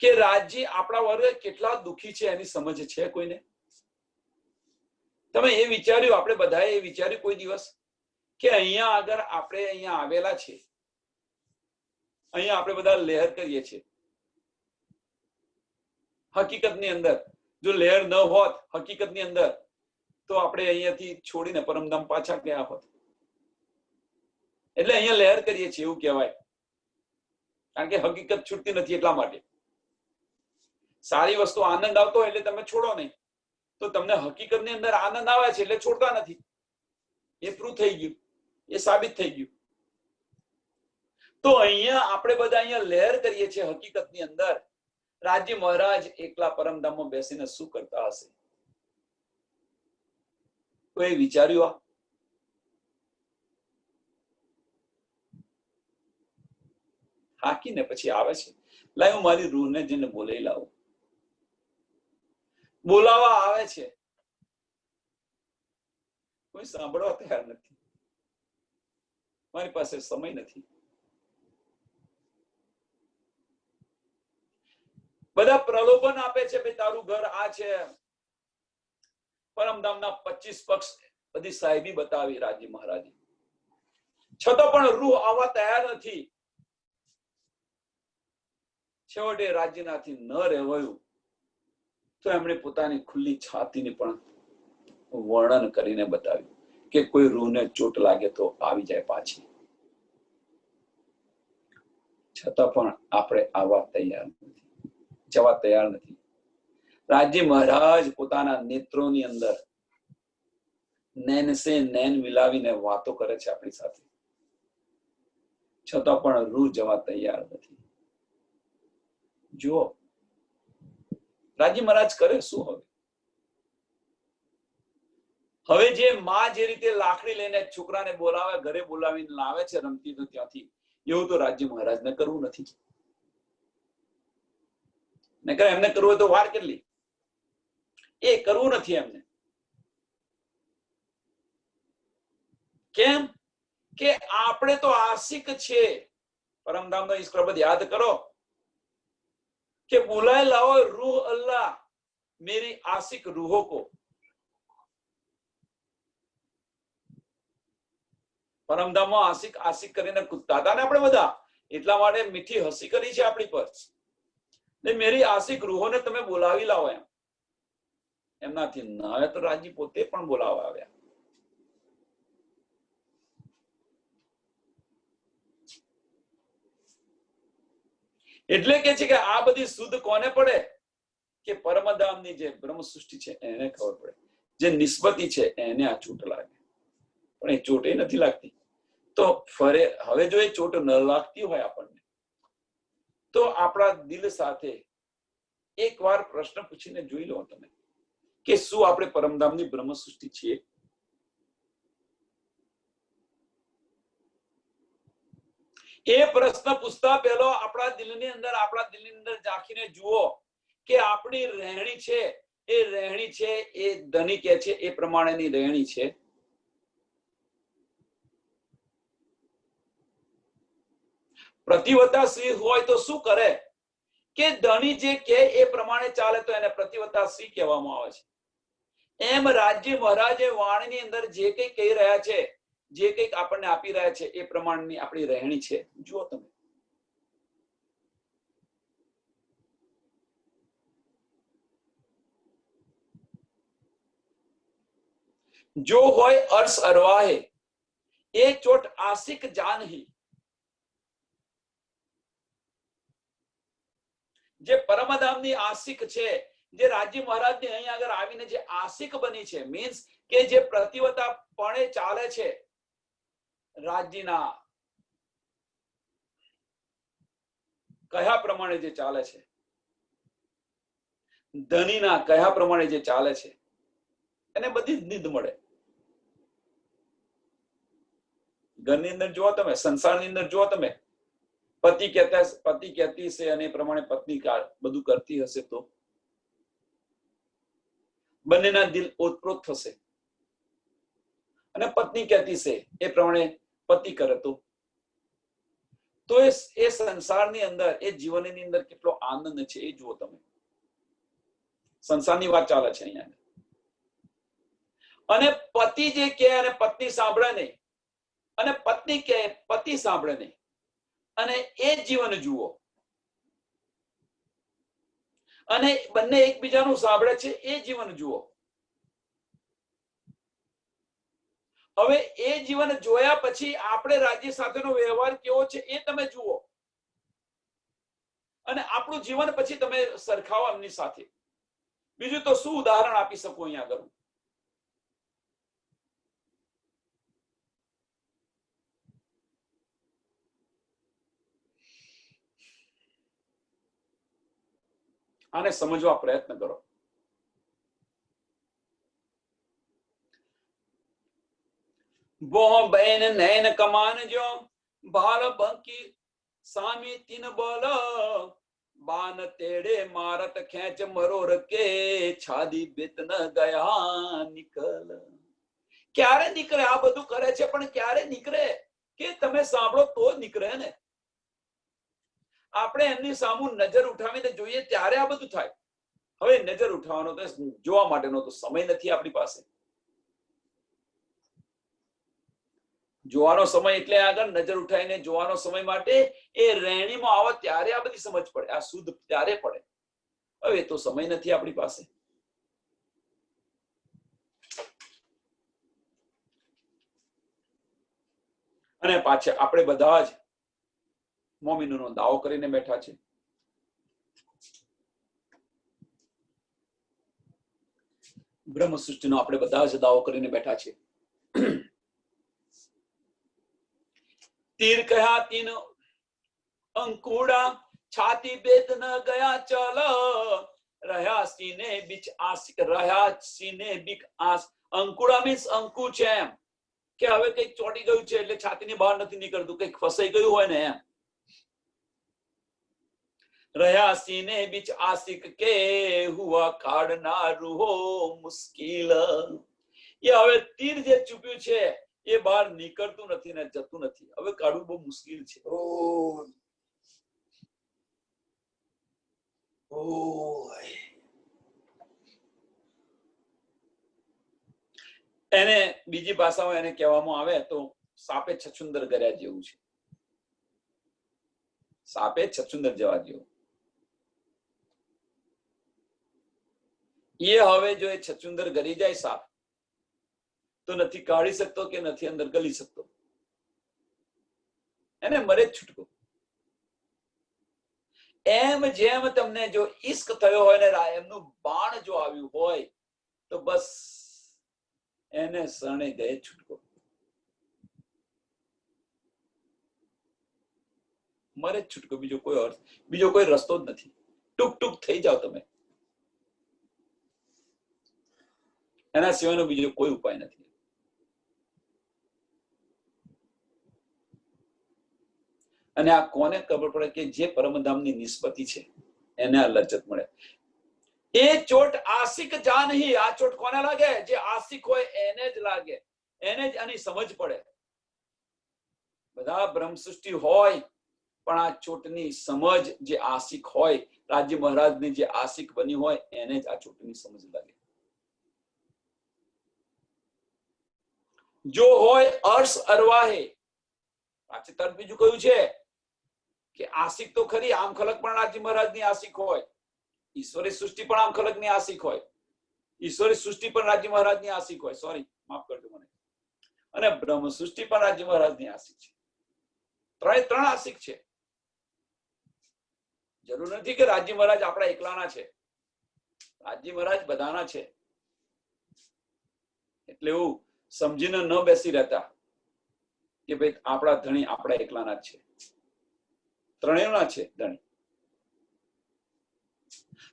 કે રાજજી આપણા વર્ગ કેટલા દુખી છે એની સમજ છે કોઈને? તમે એ વિચાર્યું, આપણે બધાએ એ વિચાર્યું કોઈ દિવસ કે અહીંયા આગળ આપણે અહીંયા આવેલા છે, અહીંયા આપણે બધા લહેર કરીએ છીએ. હકીકતની અંદર જો લહેર ન હોત હકીકતની અંદર તો આપણે અહીંયાથી છોડીને પરમધામ પાછા ગયા હોત. એટલે અહીંયા લહેર કરીએ છીએ એવું કહેવાય, કારણ કે હકીકત છૂટતી નથી. એટલા માટે સારી વસ્તુ આનંદ આવતો હોય એટલે તમે છોડો નહીં, તો તમને હકીકતની અંદર આનંદ આવે છે એટલે છોડતા નથી. એ પ્રૂવ થઈ ગયું, એ સાબિત થઈ ગયું. તો અહીંયા આપણે બધા અહીંયા લહેર કરીએ છીએ હકીકતની અંદર રાજી મહારાજ એકલા પરમધામમાં બેસીને શું કરતા હશે? કોઈ વિચાર્યું? હાકીને પછી આવે છે, લાય હું મારી રૂહને જઈને બોલાવી લાવું. બોલાવા આવે છે, કોઈ સાંભળવા તૈયાર નથી. મારી પાસે સમય નથી. બધા પ્રલોભન આપે છે, ભાઈ તારું ઘર આ છે. પરમધામના 25 પક્ષ બધી સાહેબી બતાવી રાજી મહારાજે, છતાં પણ રૂહ આવવા તૈયાર નથી. છેવટે રાજ્યનાથી ન રહેવાયું તો એમણે પોતાની ખુલ્લી છાતીની પણ વર્ણન કરીને બતાવ્યું કે કોઈ રૂહને ચોટ લાગે તો આવી જાય પાછી. છતાં પણ આપણે આવવા તૈયાર નથી, જવા તૈયાર નથી. રાજી મહારાજ પોતાના નેત્રોની અંદર નૈન સે નૈન મિલાવીને વાતો કરે છે આપણી સાથે, છતાં પણ રૂહ જવા તૈયાર નથી. જુઓ રાજી મહારાજ કરે શું? હવે જે માં જે રીતે લાકડી લઈને છોકરાને બોલાવે, ઘરે બોલાવીને લાવે છે રમતી તો ત્યાંથી, એવું તો રાજી મહારાજને કરવું નથી. નકર એમને કરવું હોય તો વાર કેટલી, એ કરવું નથી એમને. કેમ કે આપણે તો આશિક છે. પરમધામનો ઈશ્વર યાદ કરો કે बुलाए लाओ रूह अल्लाह मेरी आशिक रूहों को. પરમધામમાં આશિક આશિક કરીને કૂદતા હતા ને આપણે બધા, એટલા માટે મીઠી હસી કરી છે આપણી પર. ને મેરી આશિક રૂહોને તમે બોલાવી લાવો એમ. એમનાથી ના આવે તો રાજી પોતે પણ બોલાવવા આવ્યા. એટલે કે છે કે આ બધી શુદ્ધ કોને પડે? કે પરમધામની જે બ્રહ્મ સૃષ્ટિ છે એને ખબર પડે. જે નિસ્બતી છે એને આ ચોટ લાગે. પણ એ ચોટ એ નથી લાગતી. તો ફરે હવે જો એ ચોટ ન લાગતી હોય આપણને, તો આપણા દિલ સાથે એકવાર પ્રશ્ન પૂછીને જોઈ લો તમે કે શું આપણે પરમધામની બ્રહ્મ સૃષ્ટિ છીએ? એ પ્રશ્ન પૂછતા પહેલો આપણા દિલની અંદર ઝાંખીને જુઓ કે આપણી રહેણી છે એ ધની કે છે એ પ્રમાણેની રહેણી છે. પ્રતિવતાશ્રી હોય તો શું કરે કે ધણી જે કે એ પ્રમાણે ચાલે તો એને પ્રતિવતાશ્રી કહેવામાં આવે છે. એમ રાજ્ય મહારાજે વાણીની અંદર જે કંઈ કહી રહ્યા છે, જે કંઈક આપણને આપી રહ્યા છે એ પ્રમાણની આપણી રહેણી છે. જુઓ તમે, જો હોય અર્શ અરવાહે એ ચોટ આશિક જાન હી. જે પરમધામની આશિક છે, જે રાજી મહારાજની અહીંયા આગળ આવીને જે આશિક બની છે, મીન્સ કે જે પ્રતિવતા પણે ચાલે છે, રાજ્યના કયા પ્રમાણે જે ચાલે છે, ધનીના કયા પ્રમાણે જે ચાલે છે, એને બધી જ નિધ મળે. ઘરની અંદર જુઓ તમે, સંસારની અંદર જુઓ તમે, પતિ કહેતી છે અને એ પ્રમાણે પત્ની બધું કરતી હશે તો બંનેના દિલ ઓતપ્રોત થશે. અને પત્ની કહેતી છે એ પ્રમાણે પતિ કરે તો એ સંસારની અંદર, એ જીવનની અંદર કેટલો આનંદ છે એ જુઓ તમે. સંસારની વાત ચાલે છે અહીંયા. અને પતિ જે કહે અને પત્ની સાંભળે નહીં, અને પત્ની કહે પતિ સાંભળે નહીં, અને એ જીવન જુઓ. અને બંને એકબીજાનું સાંભળે છે એ જીવન જુઓ. હવે એ જીવન જોયા પછી આપણે રાજ્ય સાથેનો વ્યવહાર કેવો છે એ તમે જુઓ, અને આપણું જીવન પછી તમે સરખાવો એમની સાથે. બીજું તો શું ઉદાહરણ આપી શકું અહીંયા આગળ? આને સમજવા પ્રયત્ન કરો. બોહ બહેન નૈન કમાન જો ભાલ બંકી સામી તીન બોલ બાન તેડે મારત ખેંચ મરોર કે છાદી બેત ન ગયા નિકલ. ક્યારે નીકળે? આ બધું કરે છે પણ ક્યારે નીકળે કે તમે સાંભળો તો જ નીકળે ને. આપણે એમની સામુ નજર ઉઠાવીને જોઈએ ત્યારે આ બધું થાય. હવે નજર ઉઠાવવાનો તો જોવા માટેનો તો સમય નથી આપણી પાસે. જોવાનો સમય એટલે આગળ નજર ઉઠાવીને જોવાનો સમય માટે એ રહેણીમાં આવે ત્યારે આ બધી સમજ પડે, આ શુદ્ધ ત્યારે પડે. હવે તો સમય નથી આપણી પાસે. અને પાછા આપણે બધા જ મોમીનોનો દાવો કરીને બેઠા છે. બ્રહ્મ સૃષ્ટિનો આપણે બધા જ દાવો કરીને બેઠા છે. તીર કહ્યા તીન અંકુડા છાતી બેદ ન ગયા ચલ રહ્યા સીને બીચ આસિક રહ્યા સીને બીક આસ. અંકુડા મીન્સ અંકુ છે એમ કે હવે કઈક ચોટી ગયું છે એટલે છાતીની બહાર નથી નીકળતું, કઈક ફસાઈ ગયું હોય ને એમ. રહ્યા સીને બીચ આસિક કે હુઆ કાઢનારું હો મુશ્કિલ. એ હવે તીર જે ચૂપ્યું છે એ બહાર નીકળતું નથી ને જતું નથી. હવે કાઢવું બહુ મુશ્કેલ છે. એને બીજી ભાષામાં એને કહેવામાં આવે તો સાપે છછુંદર કર્યા જેવું છે. સાપે છછુંદર જવા જેવું. એ હવે જો એ છછુંદર ગરી જાય સાપ તો નથી કાઢી શકતો કે નથી અંદર ગલી શકતો. એને મરે જ છૂટકો. એમ જેમ તમને જો ઈશ્ક થયો હોય ને એમનું બાણ જો આવ્યું હોય તો બસ એને શરણે ગયે છૂટકો. મરે જ છૂટકો. બીજો કોઈ અર્થ, બીજો કોઈ રસ્તો જ નથી. ટૂંક ટૂંક થઈ જાઓ તમે. એના સિવાયનો બીજો કોઈ ઉપાય નથી. અને આ કોને ખબર પડે કે જે પરમધામની નિસ્બતી છે એને આ લજ્જત મળે. એ ચોટ આશિક જા નહીં. આ ચોટ કોને લાગે? જે આશિક હોય એને જ લાગે, એને જ આની સમજ પડે. બધા બ્રહ્મ સૃષ્ટિ હોય પણ આ ચોટની સમજ જે આશિક હોય, રાજ્ય મહારાજની જે આશિક બની હોય એને જ આ ચોટની સમજ લાગે. જો હોય અર્શ અરવાહે. પાછી તરફ બીજું કયું છે કે આશિક તો ખરી, આમ ખલક પણ રાજ્ય મહારાજની આશિક હોય, ઈશ્વરી સૃષ્ટિ પણ આમ ખલકની આશિક હોય, ઈશ્વરી સૃષ્ટિ પણ રાજ્ય મહારાજની આશિક હોય. સોરી, માફ કરજો મને. અને બ્રહ્મ સૃષ્ટિ પણ રાજ્ય મહારાજની આશિક છે. ત્રણ આશિક છે. જરૂર નથી કે રાજ્ય મહારાજ આપણા એકલાના છે. રાજ્ય મહારાજ બધાના છે. એટલે એવું સમજીને ન બેસી રહેતા કે ભાઈ આપણા ધણી આપણા એકલાના જ છે. ત્રણેયના છે ધણી.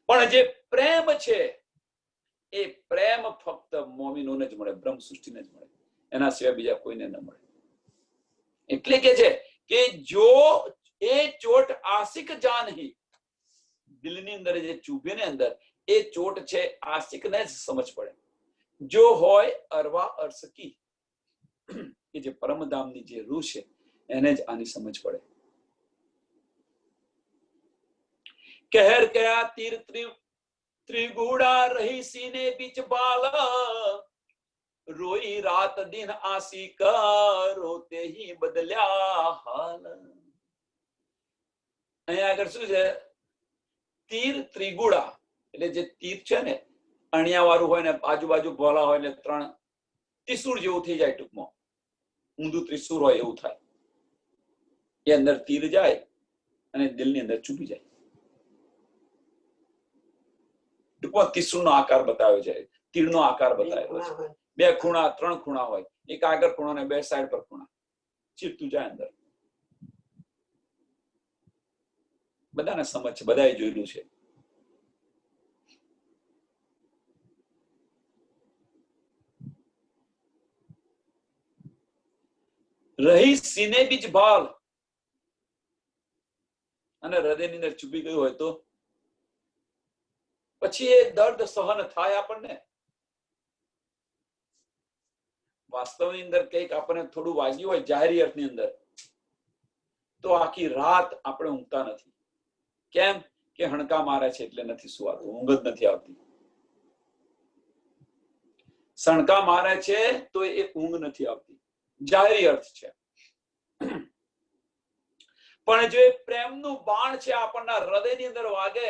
પણ જે પ્રેમ છે એ પ્રેમ ફક્ત મોમીનોને જ મળે, બ્રહ્મ સૃષ્ટિને જ મળે. એના સિવાય બીજા કોઈને ન મળે. એટલે કે છે કે જો એ ચોટ આશિક જા નહીં, દિલની અંદર જે ચૂભે ને અંદર એ ચોટ છે આશિકને જ સમજ પડે. જો હોય અરવા અર્શકી, કે જે પરમધામની જે રૂહ છે એને જ આની સમજ પડે. કહેર કયા તીર ત્રિગુડા રહી સીને બીચ બાલ રોઈ રાત દિન આશિક રોતે હી બદલ્યા હાલ. અહીંયા આગળ શું છે? તીર ત્રિગુડા એટલે જે તીર છે ને અણિયા વાળું હોય ને આજુબાજુ ભોલા હોય ને ત્રણ ત્રિશુળ જેવું થઈ જાય. ટૂંકમાં ઊંધું ત્રિશુળ હોય એવું થાય. એ અંદર તીર જાય અને દિલની અંદર ચૂપી જાય. ટૂંકમાં ત્રિશુળનો આકાર બતાવ્યો છે, તીરનો આકાર બતાવ્યો છે. બે ખૂણા, ત્રણ ખૂણા હોય, એક આગળ ખૂણો ને બે સાઈડ પર ખૂણા. ચીરતું જાય અંદર. બધાને સમજ છે, બધાએ જોયેલું છે. સીને બીજ ભાલ અને હૃદયની અંદર ચૂપી ગયું હોય તો પછી એ દર્દ સહન થાય આપણને? વાસ્તવની અંદર કંઈક આપણને થોડું વાગ્યું હોય જાહેરી અર્થની અંદર તો આખી રાત આપણે ઊંઘતા નથી. કેમ કે હણકા મારે છે એટલે નથી સુવાતું, ઊંઘ જ નથી આવતી. સણકા મારે છે તો એ ઊંઘ નથી આવતી, જાહેરી અર્થ છે. પણ જો પ્રેમનું બાણ છે આપણના હૃદયની અંદર વાગે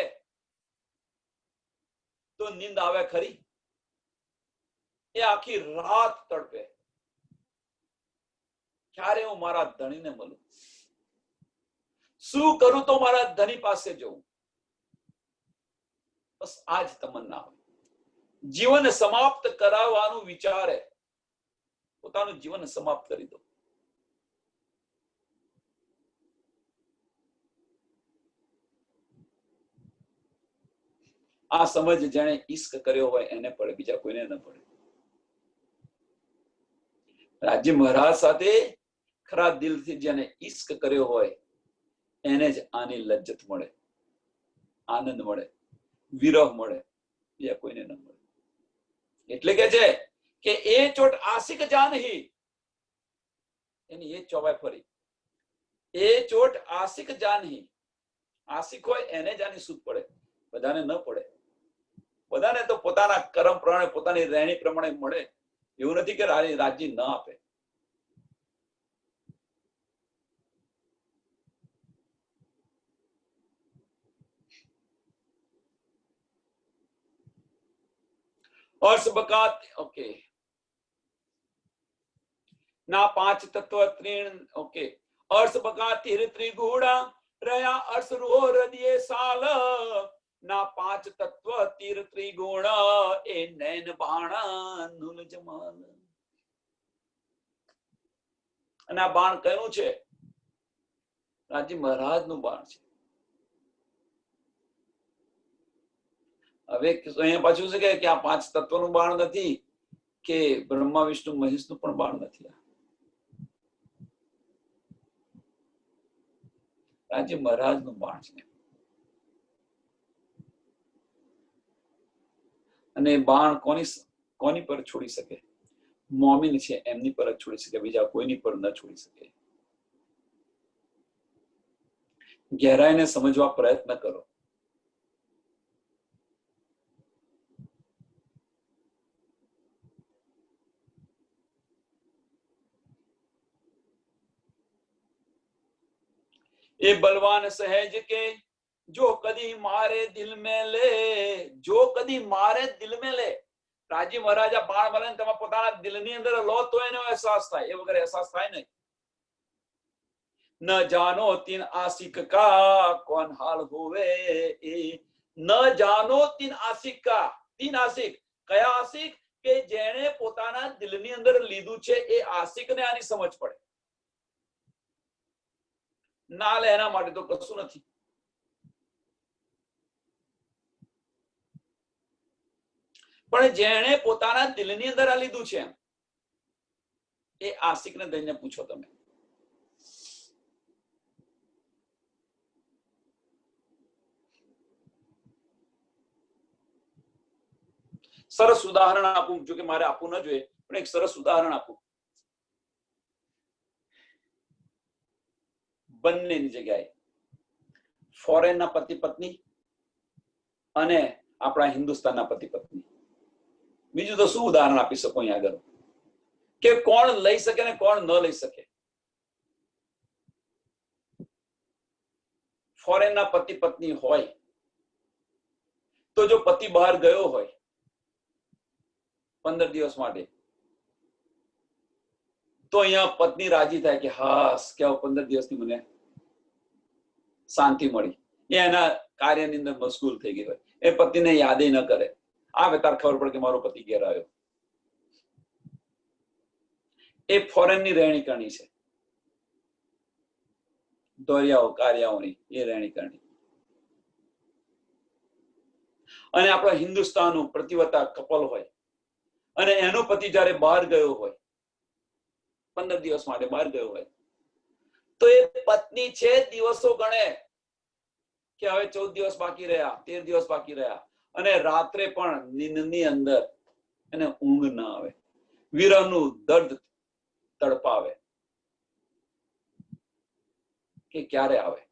તો નીંદ આવે ખરી? એ આખી રાત તડપે, ક્યારે હું મારા ધણીને મળું, શું કરું તો મારા ધણી પાસે જવું. બસ આ જ તમન્ના હોય. જીવન સમાપ્ત કરાવવાનું વિચારે, પોતાનું જીવન સમાપ્ત કરી દો. આ સમજ જેને ઈશ્ક કર્યો હોય એને પડે, બીજા કોઈને ન પડે. રાજી મહારાજ સાથે ખરા દિલથી જેને ઈશ્ક કર્યો હોય એને જ આની લજ્જત મળે, આનંદ મળે, વિરહ મળે, બીજા કોઈને ન મળે. એટલે કે છે કે એ ચોટ આશિક જાનહી, એની એ ચોવાય ફરી. એ ચોટ આશિક જાનહી, આશિક હોય એને જ આની સૂટ પડે, બધાને ન પડે. બધાને તો પોતાના કર્મ પ્રમાણે, પોતાની રહેણી પ્રમાણે મળે. એવું નથી કે રાજી ન આપે. अर्श बकात ओके ना पांच तत्व त्रिण ओके अर्श बका तिर त्रिगुणा रया अर्श रो हृदय साल ना पांच तत्व तिर त्रिगुण ए नैन बाणा नुल जमाल. અને આ બાણ કયું છે? રાજી મહારાજ નું બાણ છે. હવે અહીંયા પાછું છે કે આ પાંચ તત્વનું બાણ નથી, કે બ્રહ્મા વિષ્ણુ મહેશ નું પણ બાણ નથી. રાજી મહારાજ નું બાણ છે. અને બાણ કોની પર છોડી શકે? મોમીન છે એમની પર જ છોડી શકે, બીજા કોઈની પર ન છોડી શકે. ગહેરાઈને સમજવા પ્રયત્ન કરો. એ બલવાન સહેજ કે જો કદી મારે દિલ में ले, જો કદી મારે દિલ में ले. રાજી મહારાજા બાણ મારે તમે પોતાના દિલની અંદર લો તો એનો અહેસાસ થાય, એ વગર અહેસાસ થાય નહીં. ન જાનો તીન આશિક કા કોણ હાલ હોવે, એ ન જાનો તીન આશિક કા. તીન આશિક, કયા આશિક? કે જેણે પોતાના દિલની અંદર લીધું છે એ આશિકને આની સમજ પડે. ના લે એના માટે તો કશું નથી. પણ જેણે પોતાના દિલની અંદર આ લીધું છે એ આશિકને જઈને પૂછો તમે. સરસ ઉદાહરણ આપું, જો કે મારે આપવું ન જોઈએ, પણ એક સરસ ઉદાહરણ આપું. બંનેની જગ્યાએ ફોરેનના પતિ પત્ની અને આપણા હિન્દુસ્તાનના પતિ પત્ની. બીજું તો શું ઉદાહરણ આપી શકો અહીંયા આગળ, કે કોણ લઈ શકે ને કોણ ન લઈ શકે. ફોરેનના પતિ પત્ની હોય તો જો પતિ બહાર ગયો હોય 15 દિવસ માટે, તો અહીંયા પત્ની રાજી થાય કે હાસ કે 15 દિવસની મને શાંતિ મળી. એ એના કાર્યની અંદર મશગુલ થઈ ગઈ હોય, એ પતિને યાદ ન કરે. આવે તાર ખબર પડે કે મારો પતિ ઘેર આવ્યો. એ ફોરેનની રહેણી કરણી છે, દોરિયાઓ કાર્યાઓની એ રહેણી કરણી. અને આપણા હિન્દુસ્તાનનું પ્રતિવતા કપલ હોય અને એનો પતિ જયારે બહાર ગયો હોય, 15 દિવસ માટે બહાર ગયો હોય, તો એ પત્ની છે દિવસો ગણે કે હવે 14 દિવસ બાકી રહ્યા, 13 દિવસ બાકી રહ્યા, અને રાત્રે પણ નીંદની અંદર એને ઊંઘ ના આવે, વિરહનું દર્દ તડપાવે કે ક્યારે આવે.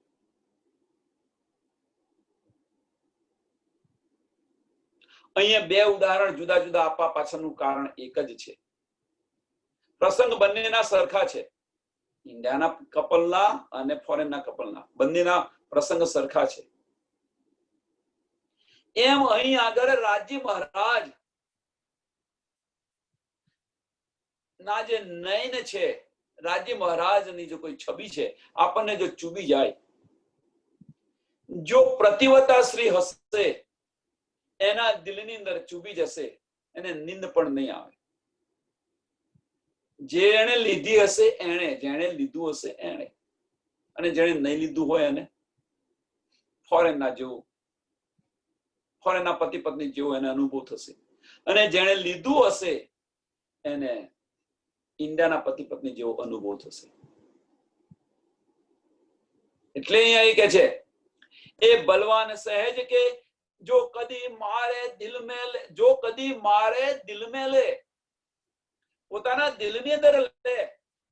અહીંયા બે ઉદાહરણ જુદા જુદા આપવા પાછળનું કારણ એક જ છે. પ્રસંગ બંનેના સરખા છે, ઇન્ડિયાના કપલના અને ફોરેનના કપલના, બંનેના પ્રસંગ સરખા છે. એમ અહીં આગળ રાજી મહારાજ ના જે નયન છે, રાજી મહારાજની જો કોઈ છબી છે, આપણને જો ચૂબી જાય, જો પ્રતિવતા શ્રી હશે એના દિલની અંદર ચૂબી જશે, એને નીંદ પણ નહીં આવે. જેણે લીધી હશે એને, જેણે લીધું હશે એને, અને જેણે નહીં લીધું હોય એને ફોરેનના જેવું, ફોરેનના પતિ પત્ની જેવો એને અનુભવ થશે, અને જેણે લીધું હશે એને ઇન્ડિયાના પતિ પત્ની જેવો અનુભવ થશે. એટલે અહીંયા એ કે છે એ બલવાન સહેજ કે જો કદી મારે દિલ મેં લે, જો કદી મારે દિલ મેં લે, પોતાના દિલની અંદર લે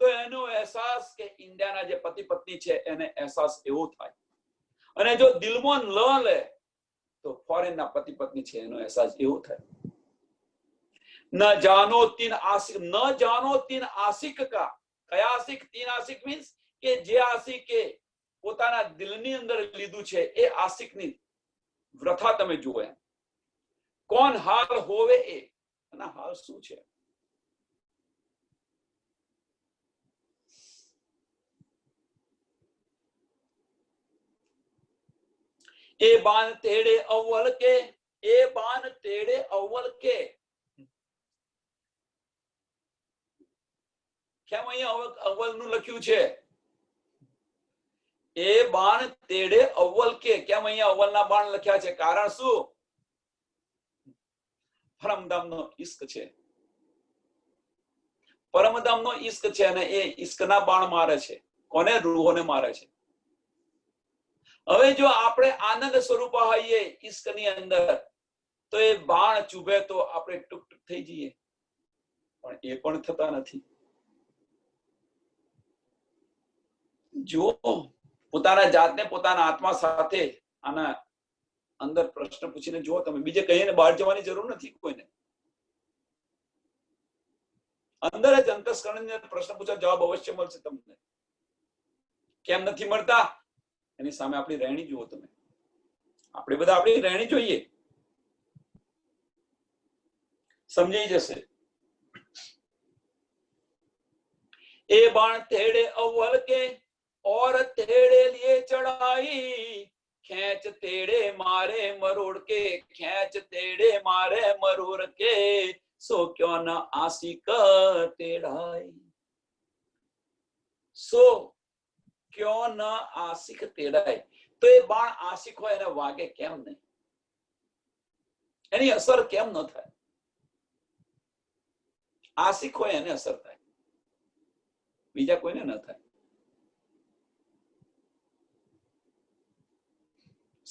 તો એનો અહેસાસ કે ઇન્ડિયાના જે પતિ પત્ની છે એને અહેસાસ એવો થાય, અને જો દિલમાં ન લે તો ફોરેનના પતિ પત્ની છે એનો અહેસાસ એવો થાય. ન જાનો તીન આશિક, ન જાનો તીન આશિક કા, કયા આશિક? તીન આશિક મીન્સ કે જે આશિકે પોતાના દિલની અંદર લીધું છે એ આશિકની વ્યથા તમે જુઓ. એમ કોણ હાલ હોવે એ, અને હાલ શું છે? એ બાન તેડે અવ્વલ કે, એ બાન તેડે અવ્વલ કે. કેમ અહીંયા અવ્વલ નું લખ્યું છે? એ બાણ તેડે અવ્વલ કે, કેમ અહીંયા અવ્વલના બાણ લખ્યા છે? કારણ શું? પરમધામનો ઈશ્ક છે, પરમધામનો ઈશ્ક છે, અને એ ઈશ્કના બાણ મારે છે. કોને? રૂહોને મારે છે. હવે જો આપણે આનંદ સ્વરૂપ હોઈએ ઈશ્કની અંદર, તો એ બાણ ચૂભે તો આપણે ટૂંક ટૂંક થઈ જઈએ, પણ એ પણ થતા નથી. જો પોતાના જાતને, પોતાના આત્મા સાથે આના અંદર પ્રશ્ન પૂછીને જુઓ તમે, બીજે કહીને બહાર જવાની જરૂર નથી કોઈને. અંદર જ અંતસ્કરણને પ્રશ્ન પૂછો, જવાબ અવશ્ય મળશે તમને. કેમ નથી મળતા? એની સામે આપણી રહેણી જુઓ તમે. આપણે બધા આપણી રહેણી જોઈએ, સમજાઈ જશે. એ બાણ તેડે અવ્વલ કે और तेड़े लिए चढ़ाई, खेच तेड़े मारे मरोड़ के, खेच तेड़े मारे मरोड़ के, सो क्यों न आशिक तेड़ाई, सो क्यों न आशिक तेड़ाई. तो એ બાણ આશિક હોય એને વાગે કેમ નહીં? એની અસર કેમ ન થાય? આશિક હોય એને અસર થાય, બીજા કોઈને ન થાય.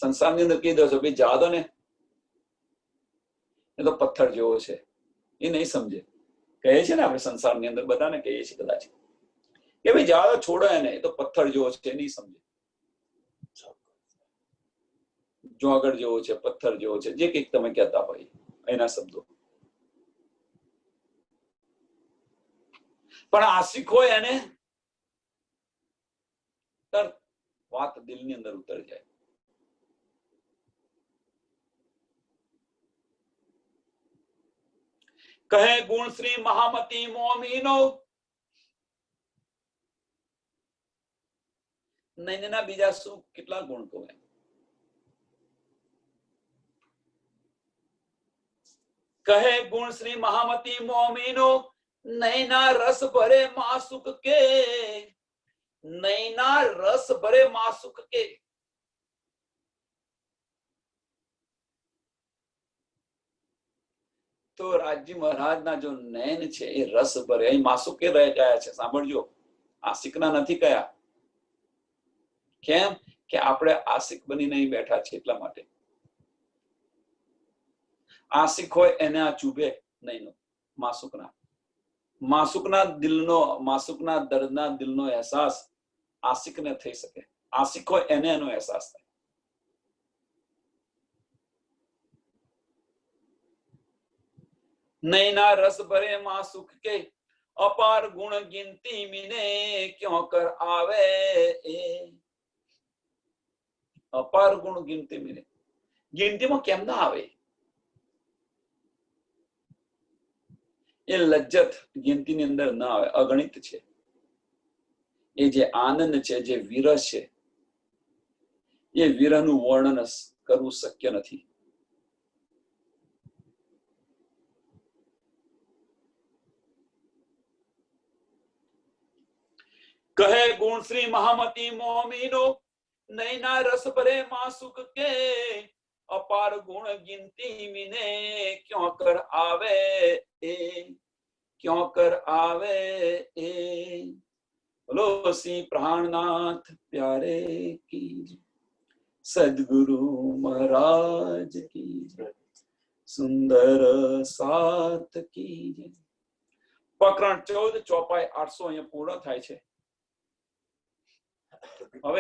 સંસારની અંદર કહી દો છો ભાઈ જવા દો ને, એ તો પથ્થર જેવો છે, એ નહીં સમજે. કહે છે ને આપણે સંસારની અંદર બધાને કહીએ છીએ કદાચ કે ભાઈ જવા દો, છોડો એને, એ તો પથ્થર જેવો છે, નહીં સમજે. જોગડ જેવો છે, પથ્થર જેવો છે, જે કંઈક તમે કહેતા હોય એના શબ્દો. પણ આશિક હોય એને તરત વાત દિલની અંદર ઉતરી જાય. કહે ગુણ શ્રી મહામતી મોમીનો, નૈનના બીજા શું કેટલા ગુણ કહે? કહે ગુણ શ્રી મહામતી મોમીનો, નૈના રસ ભરે માસુક કે, નૈના રસ ભરે માસુક કે. તો રાજી મહારાજના જો નયન છે એ રસ ભરે. અહીં માસુકે રહી ગયા છે, સાંભળજો, આશિકના નથી કયા. કેમ કે આપણે આશિક બની નહીં બેઠા છે એટલા માટે. આશિક હોય એને આ ચૂભે નહીં. માસુકના દિલનો, માસુકના દર્દના દિલનો અહેસાસ આશિકને થઈ શકે. આશિક હોય એને એનો અહેસાસ થાય. નૈના રસ ભરે માસુક કે અપાર ગુણ ગિનતી મીને ક્यों કર આવે એ. અપાર ગુણ ગિનતી મીને, ગિનતીમાં કેમ ના આવે? એ લજ્જત ગિનતીની અંદર ના આવે, અગણિત છે. એ જે આનંદ છે, જે વિરહ છે, એ વિરહનું વર્ણન કરવું શક્ય નથી. કહે ગુણ શ્રી મહામતી મોમીનો નૈના રસ ભરે માસુક કે અપાર ગુણ ગિનતી મીને ક્यों કર આવે એ, ક્यों કર આવે એ. બોલો શ્રી પ્રાણનાથ પ્યારે કી, સદગુરુ મહારાજ કી, સુંદર સાથ કી. પ્રકરણ 14 ચોપાઈ 800 અહીંયા પૂર્ણ થાય છે. હવે